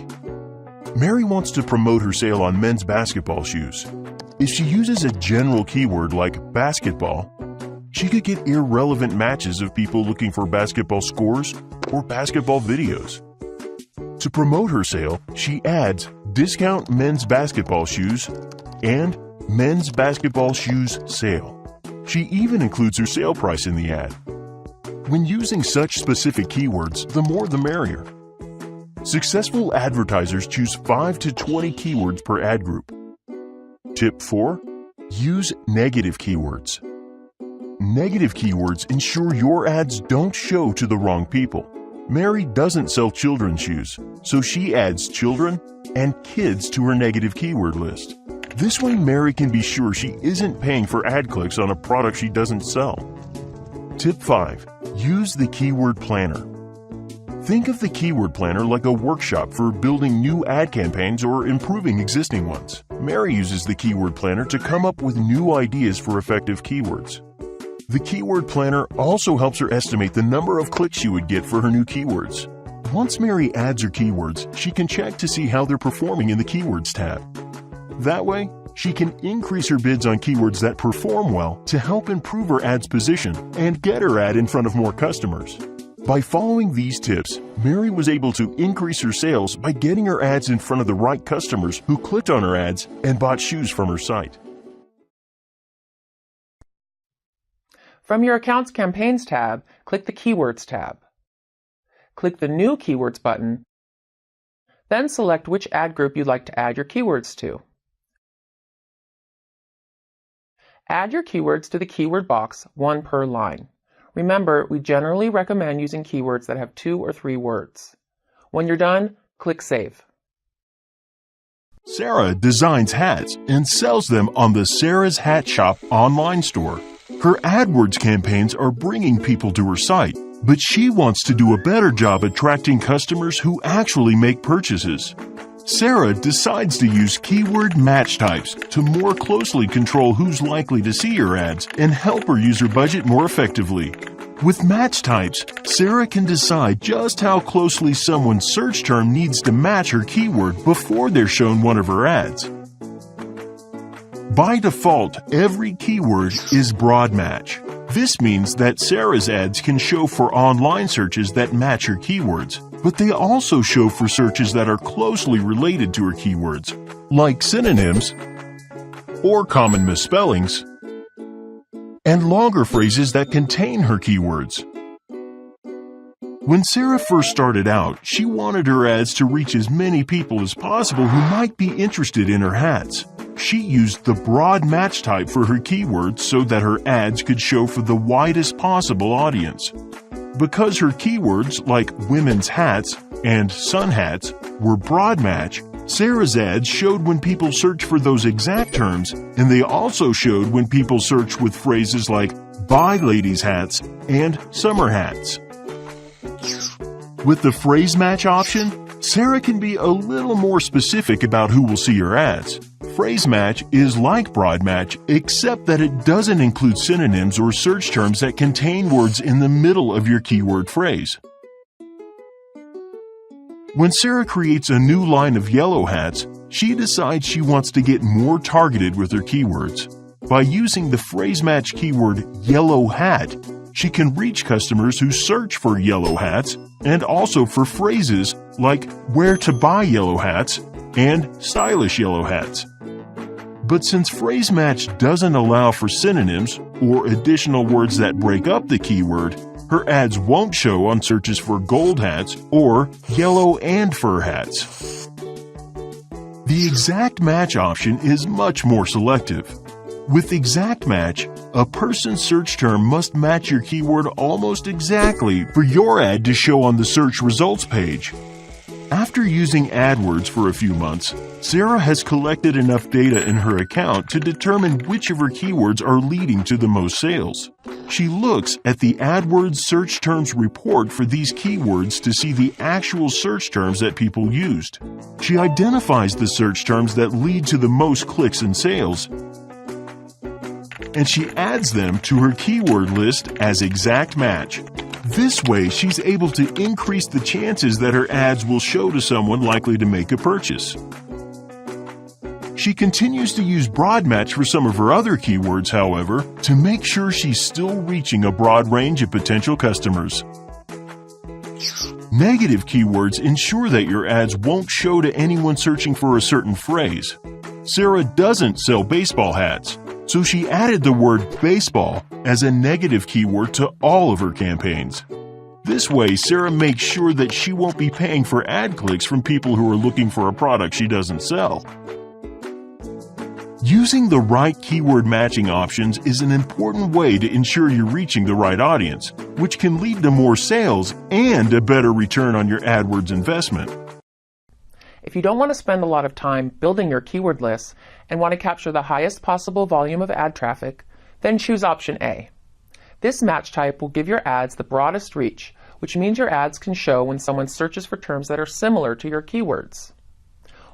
Mary wants to promote her sale on men's basketball shoes. If she uses a general keyword like basketball, she could get irrelevant matches of people looking for basketball scores or basketball videos. To promote her sale, she adds discount men's basketball shoes and men's basketball shoes sale. She even includes her sale price in the ad. When using such specific keywords, the more the merrier. Successful advertisers choose 5 to 20 keywords per ad group. Tip 4. Use negative keywords. Negative keywords ensure your ads don't show to the wrong people. Mary doesn't sell children's shoes, so she adds children and kids to her negative keyword list. This way Mary can be sure she isn't paying for ad clicks on a product she doesn't sell. Tip 5. Use the keyword planner. Think of the keyword planner like a workshop for building new ad campaigns or improving existing ones. Mary uses the keyword planner to come up with new ideas for effective keywords. The keyword planner also helps her estimate the number of clicks she would get for her new keywords. Once Mary adds her keywords, she can check to see how they're performing in the Keywords tab. That way, she can increase her bids on keywords that perform well to help improve her ad's position and get her ad in front of more customers. By following these tips, Mary was able to increase her sales by getting her ads in front of the right customers who clicked on her ads and bought shoes from her site. From your Accounts Campaigns tab, click the Keywords tab. Click the New Keywords button, then select which ad group you'd like to add your keywords to. Add your keywords to the keyword box, 1 per line. Remember, we generally recommend using keywords that have 2 or 3 words. When you're done, click Save. Sarah designs hats and sells them on the Sarah's Hat Shop online store. Her AdWords campaigns are bringing people to her site, but she wants to do a better job attracting customers who actually make purchases. Sarah decides to use keyword match types to more closely control who's likely to see her ads and help her use her budget more effectively. With match types, Sarah can decide just how closely someone's search term needs to match her keyword before they're shown one of her ads. By default, every keyword is broad match. This means that Sarah's ads can show for online searches that match her keywords, but they also show for searches that are closely related to her keywords, like synonyms or common misspellings, and longer phrases that contain her keywords. When Sarah first started out, she wanted her ads to reach as many people as possible who might be interested in her hats. She used the broad match type for her keywords so that her ads could show for the widest possible audience. Because her keywords like women's hats and sun hats were broad match, Sarah's ads showed when people search for those exact terms, and they also showed when people search with phrases like buy ladies hats and summer hats. With the phrase match option, Sarah can be a little more specific about who will see your ads. Phrase match is like broad match, except that it doesn't include synonyms or search terms that contain words in the middle of your keyword phrase. When Sarah creates a new line of yellow hats, she decides she wants to get more targeted with her keywords. By using the phrase match keyword yellow hat, she can reach customers who search for yellow hats and also for phrases like where to buy yellow hats and stylish yellow hats. But since phrase match doesn't allow for synonyms or additional words that break up the keyword, her ads won't show on searches for gold hats or yellow and fur hats. The exact match option is much more selective. With exact match, a person's search term must match your keyword almost exactly for your ad to show on the search results page. After using AdWords for a few months, Sarah has collected enough data in her account to determine which of her keywords are leading to the most sales. She looks at the AdWords search terms report for these keywords to see the actual search terms that people used. She identifies the search terms that lead to the most clicks and sales, and she adds them to her keyword list as exact match. This way, she's able to increase the chances that her ads will show to someone likely to make a purchase. She continues to use broad match for some of her other keywords, however, to make sure she's still reaching a broad range of potential customers. Negative keywords ensure that your ads won't show to anyone searching for a certain phrase. Sarah doesn't sell baseball hats, so she added the word baseball as a negative keyword to all of her campaigns. This way, Sarah makes sure that she won't be paying for ad clicks from people who are looking for a product she doesn't sell. Using the right keyword matching options is an important way to ensure you're reaching the right audience, which can lead to more sales and a better return on your AdWords investment. If you don't want to spend a lot of time building your keyword lists and want to capture the highest possible volume of ad traffic, then choose option A. This match type will give your ads the broadest reach, which means your ads can show when someone searches for terms that are similar to your keywords.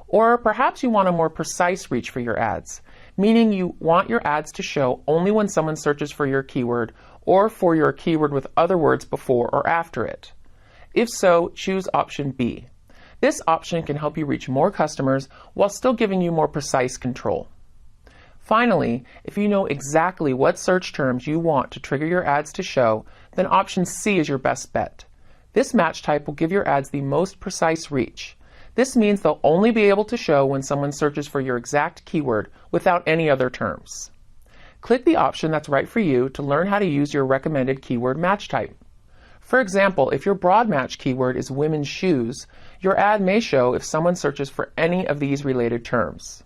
Or perhaps you want a more precise reach for your ads, meaning you want your ads to show only when someone searches for your keyword or for your keyword with other words before or after it. If so, choose option B. This option can help you reach more customers while still giving you more precise control. Finally, if you know exactly what search terms you want to trigger your ads to show, then option C is your best bet. This match type will give your ads the most precise reach. This means they'll only be able to show when someone searches for your exact keyword without any other terms. Click the option that's right for you to learn how to use your recommended keyword match type. For example, if your broad match keyword is women's shoes, your ad may show if someone searches for any of these related terms.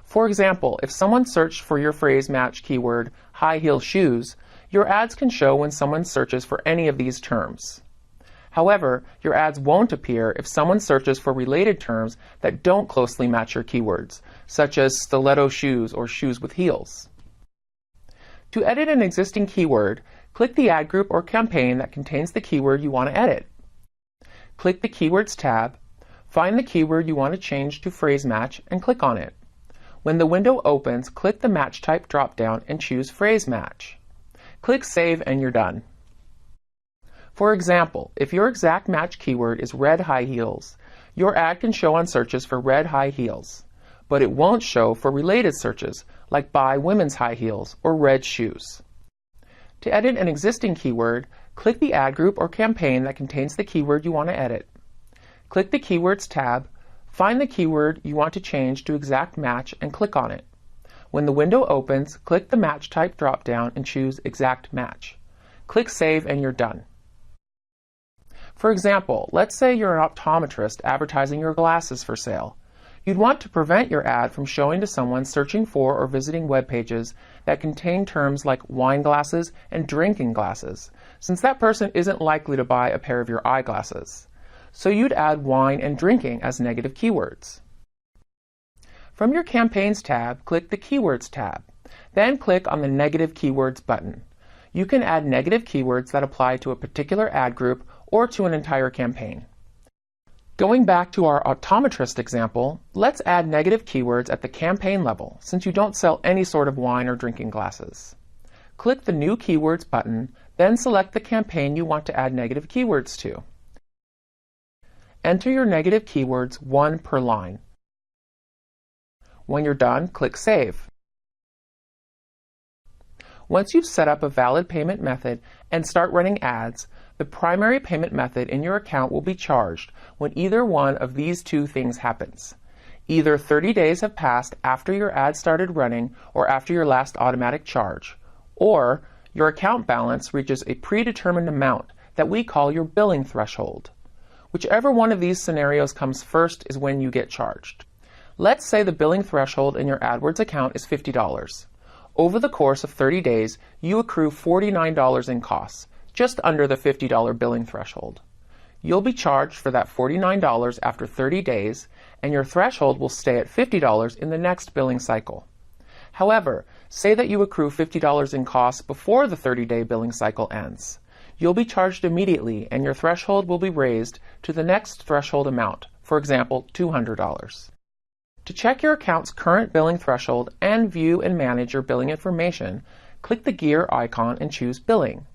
For example, if someone searched for your phrase match keyword high heel shoes, your ads can show when someone searches for any of these terms. However, your ads won't appear if someone searches for related terms that don't closely match your keywords, such as stiletto shoes or shoes with heels. To edit an existing keyword, click the ad group or campaign that contains the keyword you want to edit. Click the Keywords tab, find the keyword you want to change to phrase match, and click on it. When the window opens, click the Match Type drop-down and choose Phrase Match. Click Save and you're done. For example, if your exact match keyword is red high heels, your ad can show on searches for red high heels, but it won't show for related searches like buy women's high heels or red shoes. To edit an existing keyword, click the ad group or campaign that contains the keyword you want to edit. Click the Keywords tab, find the keyword you want to change to exact match and click on it. When the window opens, click the Match Type drop-down and choose Exact Match. Click Save and you're done. For example, let's say you're an optometrist advertising your glasses for sale. You'd want to prevent your ad from showing to someone searching for or visiting web pages that contain terms like wine glasses and drinking glasses, since that person isn't likely to buy a pair of your eyeglasses. So you'd add wine and drinking as negative keywords. From your Campaigns tab, click the Keywords tab. Then click on the Negative Keywords button. You can add negative keywords that apply to a particular ad group or to an entire campaign. Going back to our optometrist example, let's add negative keywords at the campaign level since you don't sell any sort of wine or drinking glasses. Click the New Keywords button, then select the campaign you want to add negative keywords to. Enter your negative keywords one per line. When you're done, click Save. Once you've set up a valid payment method and start running ads, the primary payment method in your account will be charged when either one of these two things happens. Either 30 days have passed after your ad started running or after your last automatic charge, or your account balance reaches a predetermined amount that we call your billing threshold. Whichever one of these scenarios comes first is when you get charged. Let's say the billing threshold in your AdWords account is $50. Over the course of 30 days, you accrue $49 in costs, just under the $50 billing threshold. You'll be charged for that $49 after 30 days, and your threshold will stay at $50 in the next billing cycle. However, say that you accrue $50 in costs before the 30-day billing cycle ends. You'll be charged immediately, and your threshold will be raised to the next threshold amount, for example, $200. To check your account's current billing threshold and view and manage your billing information, click the gear icon and choose Billing.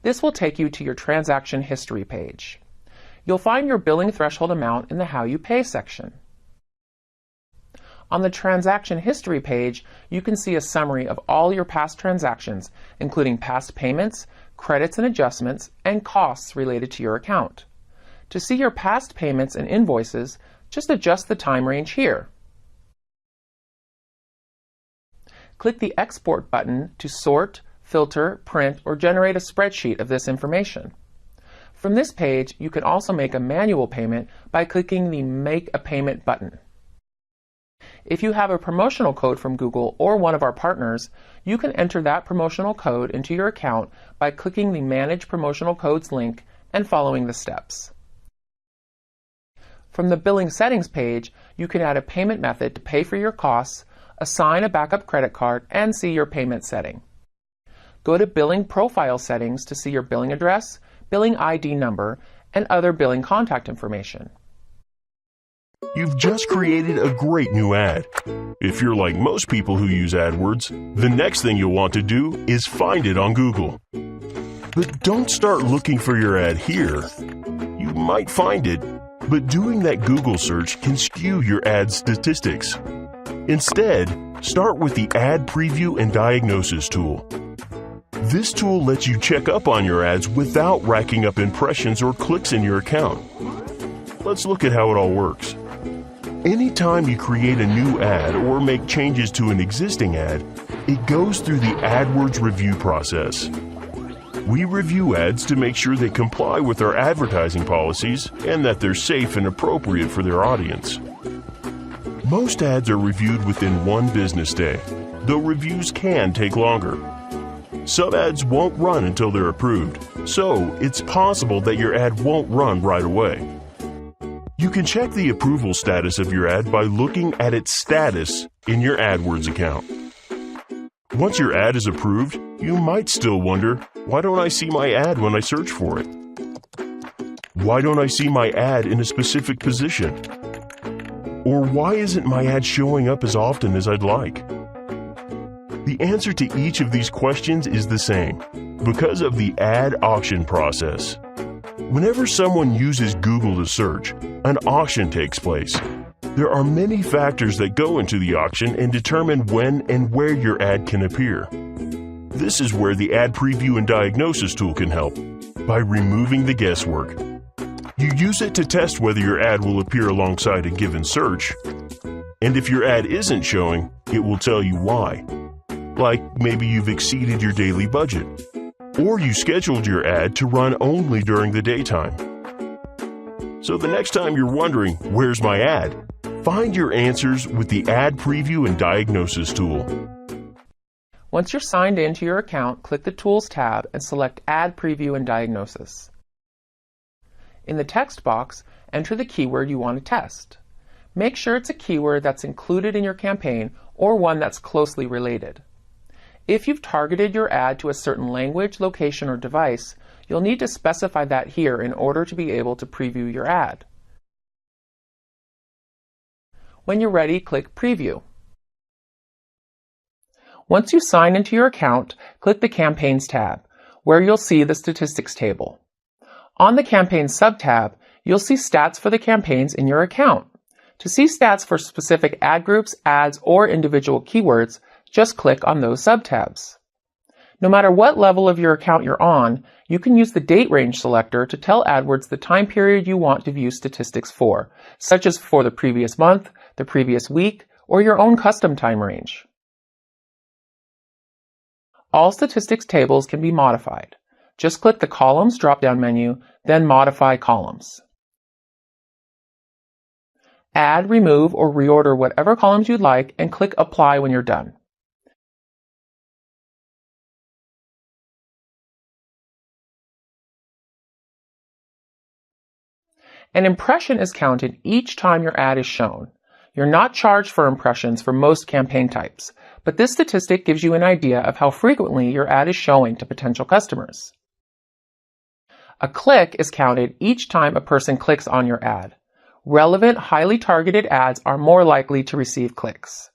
This will take you to your transaction history page. You'll find your billing threshold amount in the How You Pay section. On the transaction history page, you can see a summary of all your past transactions, including past payments, credits and adjustments, and costs related to your account. To see your past payments and invoices, just adjust the time range here. Click the Export button to sort, filter, print, or generate a spreadsheet of this information. From this page, you can also make a manual payment by clicking the Make a Payment button. If you have a promotional code from Google or one of our partners, you can enter that promotional code into your account by clicking the Manage Promotional Codes link and following the steps. From the Billing Settings page, you can add a payment method to pay for your costs, assign a backup credit card, and see your payment setting. Go to Billing Profile Settings to see your billing address, billing ID number, and other billing contact information. You've just created a great new ad. If you're like most people who use AdWords, the next thing you'll want to do is find it on Google. But don't start looking for your ad here. You might find it, but doing that Google search can skew your ad statistics. Instead, start with the Ad Preview and Diagnosis tool. This tool lets you check up on your ads without racking up impressions or clicks in your account. Let's look at how it all works. Anytime you create a new ad or make changes to an existing ad, it goes through the AdWords review process. We review ads to make sure they comply with our advertising policies and that they're safe and appropriate for their audience. Most ads are reviewed within one business day, though reviews can take longer. Some ads won't run until they're approved, so it's possible that your ad won't run right away. You can check the approval status of your ad by looking at its status in your AdWords account. Once your ad is approved, you might still wonder, why don't I see my ad when I search for it? Why don't I see my ad in a specific position? Or why isn't my ad showing up as often as I'd like? The answer to each of these questions is the same, because of the ad auction process. Whenever someone uses Google to search, an auction takes place. There are many factors that go into the auction and determine when and where your ad can appear. This is where the Ad Preview and Diagnosis tool can help, by removing the guesswork. You use it to test whether your ad will appear alongside a given search, and if your ad isn't showing, it will tell you why. Like maybe you've exceeded your daily budget, or you scheduled your ad to run only during the daytime. So the next time you're wondering, where's my ad? Find your answers with the Ad Preview and Diagnosis tool. Once you're signed into your account, click the Tools tab and select Ad Preview and Diagnosis. In the text box, enter the keyword you want to test. Make sure it's a keyword that's included in your campaign or one that's closely related. If you've targeted your ad to a certain language, location, or device, you'll need to specify that here in order to be able to preview your ad. When you're ready, click Preview. Once you sign into your account, click the Campaigns tab, where you'll see the statistics table. On the Campaigns sub-tab, you'll see stats for the campaigns in your account. To see stats for specific ad groups, ads, or individual keywords, just click on those sub-tabs. No matter what level of your account you're on, you can use the date range selector to tell AdWords the time period you want to view statistics for, such as for the previous month, the previous week, or your own custom time range. All statistics tables can be modified. Just click the Columns drop-down menu, then Modify Columns. Add, remove, or reorder whatever columns you'd like and click Apply when you're done. An impression is counted each time your ad is shown. You're not charged for impressions for most campaign types, but this statistic gives you an idea of how frequently your ad is showing to potential customers. A click is counted each time a person clicks on your ad. Relevant, highly targeted ads are more likely to receive clicks.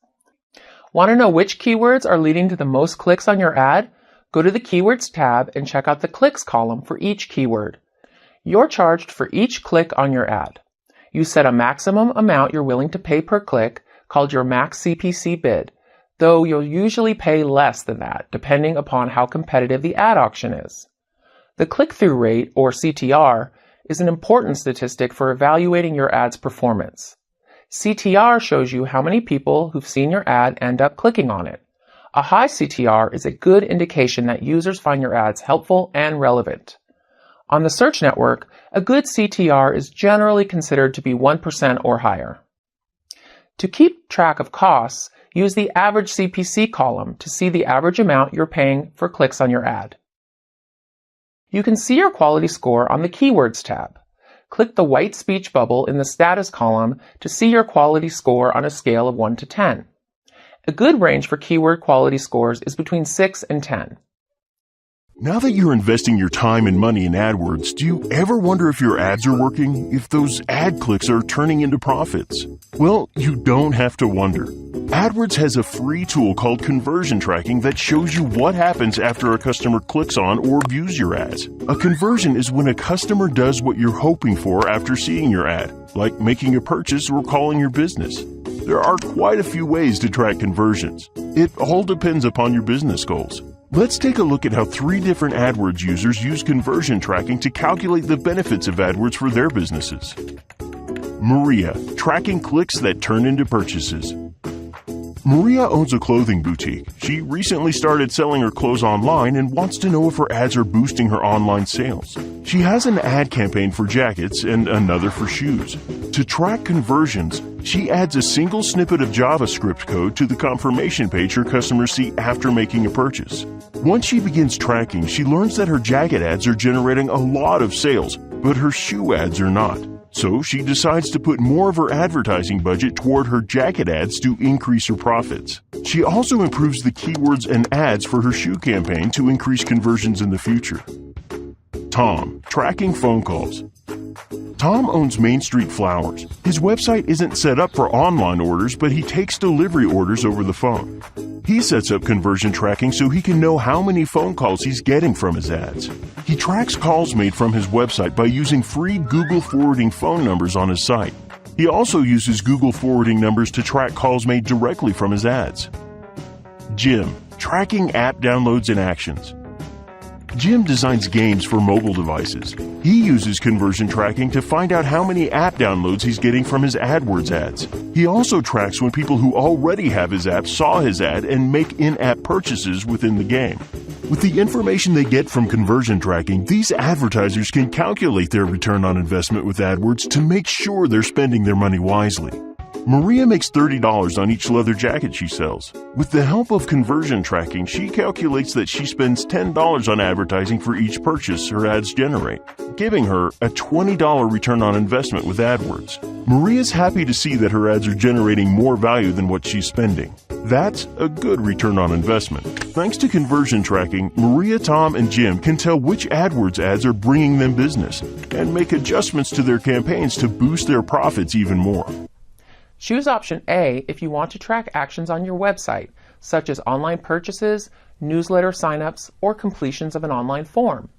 Want to know which keywords are leading to the most clicks on your ad? Go to the Keywords tab and check out the Clicks column for each keyword. You're charged for each click on your ad. You set a maximum amount you're willing to pay per click, called your max CPC bid, though you'll usually pay less than that, depending upon how competitive the ad auction is. The click-through rate, or CTR, is an important statistic for evaluating your ad's performance. CTR shows you how many people who've seen your ad end up clicking on it. A high CTR is a good indication that users find your ads helpful and relevant. On the search network, a good CTR is generally considered to be 1% or higher. To keep track of costs, use the Average CPC column to see the average amount you're paying for clicks on your ad. You can see your quality score on the Keywords tab. Click the white speech bubble in the Status column to see your quality score on a scale of 1 to 10. A good range for keyword quality scores is between 6 and 10. Now that you're investing your time and money in AdWords, do you ever wonder if your ads are working, if those ad clicks are turning into profits? Well, you don't have to wonder. AdWords has a free tool called Conversion Tracking that shows you what happens after a customer clicks on or views your ads. A conversion is when a customer does what you're hoping for after seeing your ad, like making a purchase or calling your business. There are quite a few ways to track conversions. It all depends upon your business goals. Let's take a look at how 3 different AdWords users use conversion tracking to calculate the benefits of AdWords for their businesses. Maria, tracking clicks that turn into purchases. Maria owns a clothing boutique. She recently started selling her clothes online and wants to know if her ads are boosting her online sales. She has an ad campaign for jackets and another for shoes. To track conversions, she adds a single snippet of JavaScript code to the confirmation page her customers see after making a purchase. Once she begins tracking, she learns that her jacket ads are generating a lot of sales, but her shoe ads are not. So she decides to put more of her advertising budget toward her jacket ads to increase her profits. She also improves the keywords and ads for her shoe campaign to increase conversions in the future. Tom, tracking phone calls. Tom owns Main Street Flowers. His website isn't set up for online orders, but he takes delivery orders over the phone. He sets up conversion tracking so he can know how many phone calls he's getting from his ads. He tracks calls made from his website by using free Google forwarding phone numbers on his site. He also uses Google forwarding numbers to track calls made directly from his ads. Jim, tracking app downloads and actions. Jim designs games for mobile devices. He uses conversion tracking to find out how many app downloads he's getting from his AdWords ads. He also tracks when people who already have his app saw his ad and make in-app purchases within the game. With the information they get from conversion tracking, these advertisers can calculate their return on investment with AdWords to make sure they're spending their money wisely. Maria makes $30 on each leather jacket she sells. With the help of conversion tracking, she calculates that she spends $10 on advertising for each purchase her ads generate, giving her a $20 return on investment with AdWords. Maria's happy to see that her ads are generating more value than what she's spending. That's a good return on investment. Thanks to conversion tracking, Maria, Tom, and Jim can tell which AdWords ads are bringing them business and make adjustments to their campaigns to boost their profits even more. Choose option A if you want to track actions on your website, such as online purchases, newsletter signups, or completions of an online form.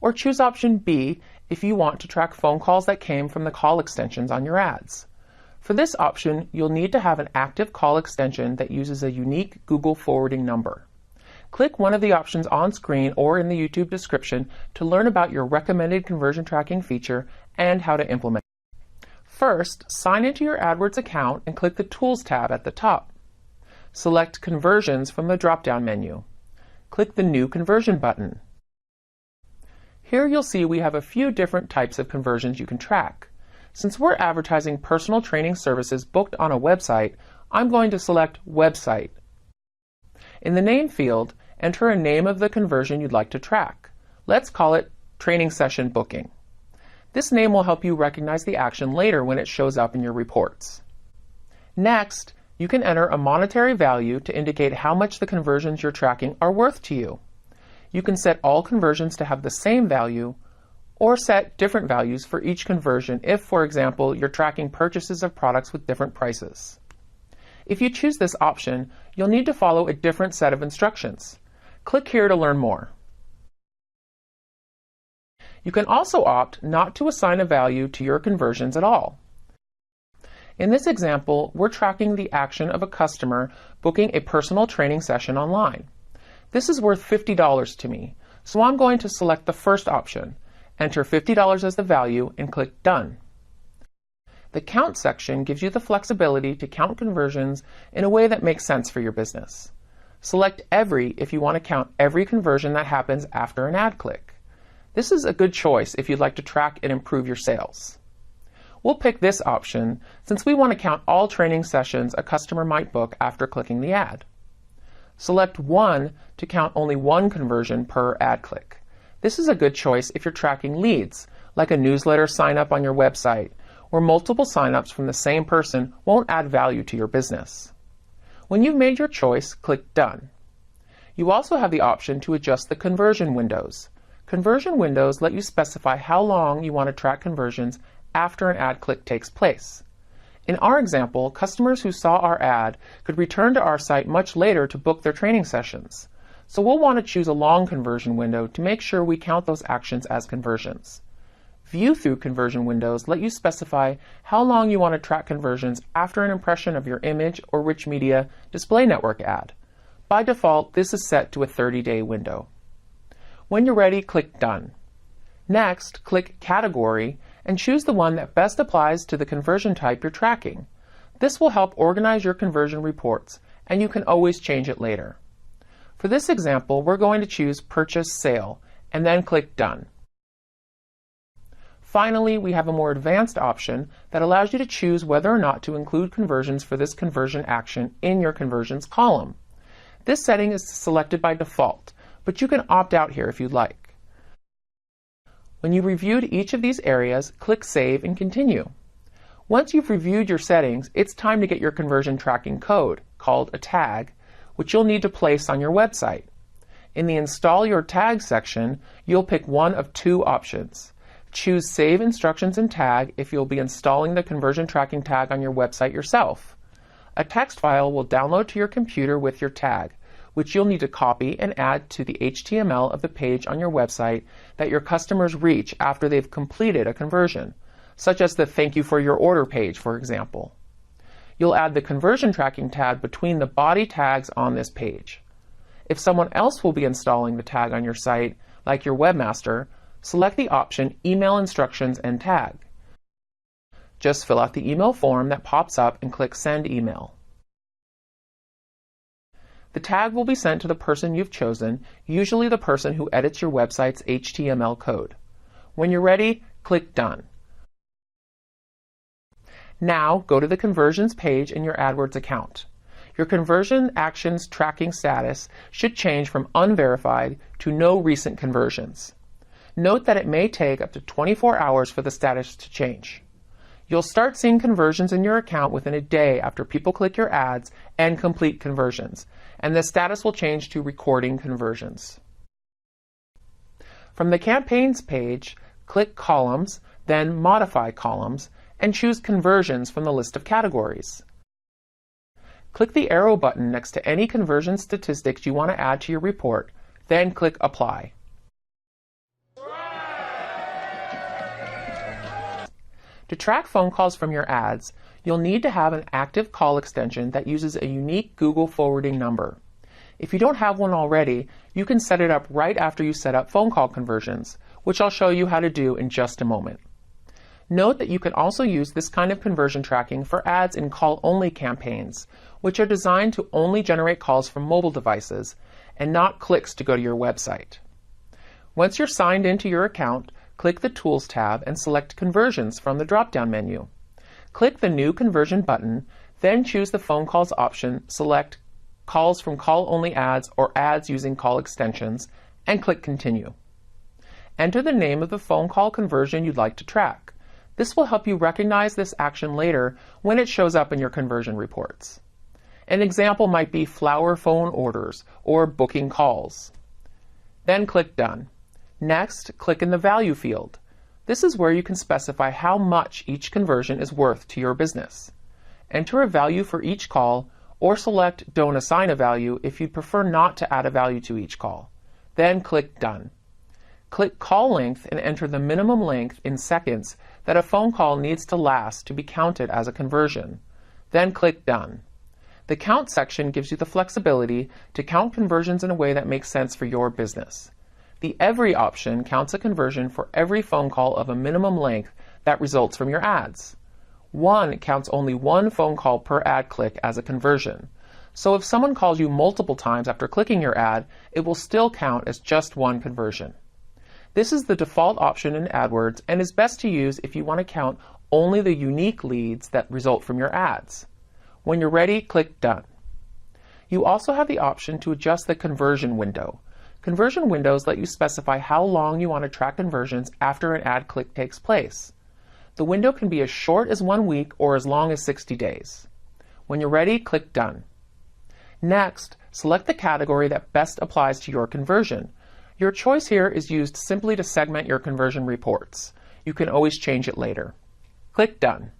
Or choose option B if you want to track phone calls that came from the call extensions on your ads. For this option, you'll need to have an active call extension that uses a unique Google forwarding number. Click one of the options on screen or in the YouTube description to learn about your recommended conversion tracking feature and how to implement it. First, sign into your AdWords account and click the Tools tab at the top. Select Conversions from the drop-down menu. Click the New Conversion button. Here you'll see we have a few different types of conversions you can track. Since we're advertising personal training services booked on a website, I'm going to select Website. In the Name field, enter a name of the conversion you'd like to track. Let's call it Training Session Booking. This name will help you recognize the action later when it shows up in your reports. Next, you can enter a monetary value to indicate how much the conversions you're tracking are worth to you. You can set all conversions to have the same value, or set different values for each conversion if, for example, you're tracking purchases of products with different prices. If you choose this option, you'll need to follow a different set of instructions. Click here to learn more. You can also opt not to assign a value to your conversions at all. In this example, we're tracking the action of a customer booking a personal training session online. This is worth $50 to me, so I'm going to select the first option, enter $50 as the value, and click Done. The Count section gives you the flexibility to count conversions in a way that makes sense for your business. Select Every if you want to count every conversion that happens after an ad click. This is a good choice if you'd like to track and improve your sales. We'll pick this option since we want to count all training sessions a customer might book after clicking the ad. Select One to count only one conversion per ad click. This is a good choice if you're tracking leads, like a newsletter sign up on your website, where multiple signups from the same person won't add value to your business. When you've made your choice, click Done. You also have the option to adjust the conversion windows. Conversion windows let you specify how long you want to track conversions after an ad click takes place. In our example, customers who saw our ad could return to our site much later to book their training sessions. So we'll want to choose a long conversion window to make sure we count those actions as conversions. View-through conversion windows let you specify how long you want to track conversions after an impression of your image or rich media display network ad. By default, this is set to a 30-day window. When you're ready, click Done. Next, click Category and choose the one that best applies to the conversion type you're tracking. This will help organize your conversion reports, and you can always change it later. For this example, we're going to choose Purchase Sale, and then click Done. Finally, we have a more advanced option that allows you to choose whether or not to include conversions for this conversion action in your conversions column. This setting is selected by default, but you can opt out here if you'd like. When you've reviewed each of these areas, click Save and Continue. Once you've reviewed your settings, it's time to get your conversion tracking code, called a tag, which you'll need to place on your website. In the Install Your Tag section, you'll pick one of two options. Choose Save Instructions and Tag if you'll be installing the conversion tracking tag on your website yourself. A text file will download to your computer with your tag, which you'll need to copy and add to the HTML of the page on your website that your customers reach after they've completed a conversion, such as the Thank You for Your Order page, for example. You'll add the conversion tracking tag between the body tags on this page. If someone else will be installing the tag on your site, like your webmaster, select the option Email Instructions and Tag. Just fill out the email form that pops up and click Send Email. The tag will be sent to the person you've chosen, usually the person who edits your website's HTML code. When you're ready, click Done. Now, go to the Conversions page in your AdWords account. Your conversion actions tracking status should change from unverified to no recent conversions. Note that it may take up to 24 hours for the status to change. You'll start seeing conversions in your account within a day after people click your ads and complete conversions, and the status will change to Recording Conversions. From the Campaigns page, click Columns, then Modify Columns, and choose Conversions from the list of categories. Click the arrow button next to any conversion statistics you want to add to your report, then click Apply. To track phone calls from your ads, you'll need to have an active call extension that uses a unique Google forwarding number. If you don't have one already, you can set it up right after you set up phone call conversions, which I'll show you how to do in just a moment. Note that you can also use this kind of conversion tracking for ads in call-only campaigns, which are designed to only generate calls from mobile devices and not clicks to go to your website. Once you're signed into your account, click the Tools tab and select Conversions from the drop-down menu. Click the New Conversion button, then choose the Phone Calls option, select Calls from Call-Only Ads or Ads using Call Extensions, and click Continue. Enter the name of the phone call conversion you'd like to track. This will help you recognize this action later when it shows up in your conversion reports. An example might be flower phone orders or booking calls. Then click Done. Next, click in the Value field. This is where you can specify how much each conversion is worth to your business. Enter a value for each call, or select Don't Assign a Value if you'd prefer not to add a value to each call. Then click Done. Click Call Length and enter the minimum length in seconds that a phone call needs to last to be counted as a conversion. Then click Done. The Count section gives you the flexibility to count conversions in a way that makes sense for your business. The Every option counts a conversion for every phone call of a minimum length that results from your ads. One counts only one phone call per ad click as a conversion. So if someone calls you multiple times after clicking your ad, it will still count as just one conversion. This is the default option in AdWords and is best to use if you want to count only the unique leads that result from your ads. When you're ready, click Done. You also have the option to adjust the conversion window. Conversion windows let you specify how long you want to track conversions after an ad click takes place. The window can be as short as 1 week or as long as 60 days. When you're ready, click Done. Next, select the category that best applies to your conversion. Your choice here is used simply to segment your conversion reports. You can always change it later. Click Done.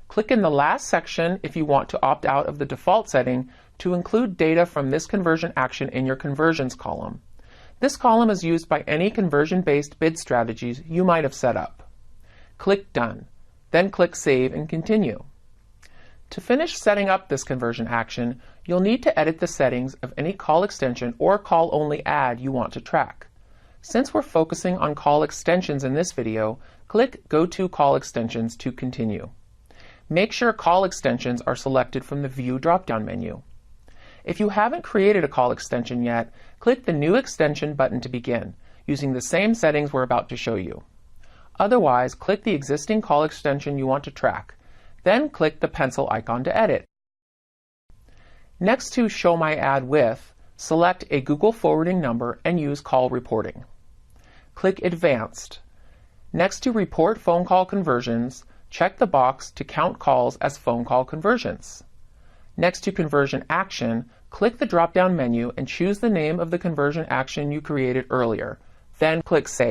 Click in the last section if you want to opt out of the default setting to include data from this conversion action in your conversions column. This column is used by any conversion-based bid strategies you might have set up. Click Done. Then click Save and Continue. To finish setting up this conversion action, you'll need to edit the settings of any call extension or call-only ad you want to track. Since we're focusing on call extensions in this video, click Go to Call Extensions to continue. Make sure call extensions are selected from the View drop-down menu. If you haven't created a call extension yet, click the New Extension button to begin, using the same settings we're about to show you. Otherwise, click the existing call extension you want to track, then click the pencil icon to edit. Next to Show My Ad With, select a Google forwarding number and use Call Reporting. Click Advanced. Next to Report Phone Call Conversions, check the box to count calls as phone call conversions. Next to Conversion Action, click the drop-down menu and choose the name of the conversion action you created earlier. Then click Save.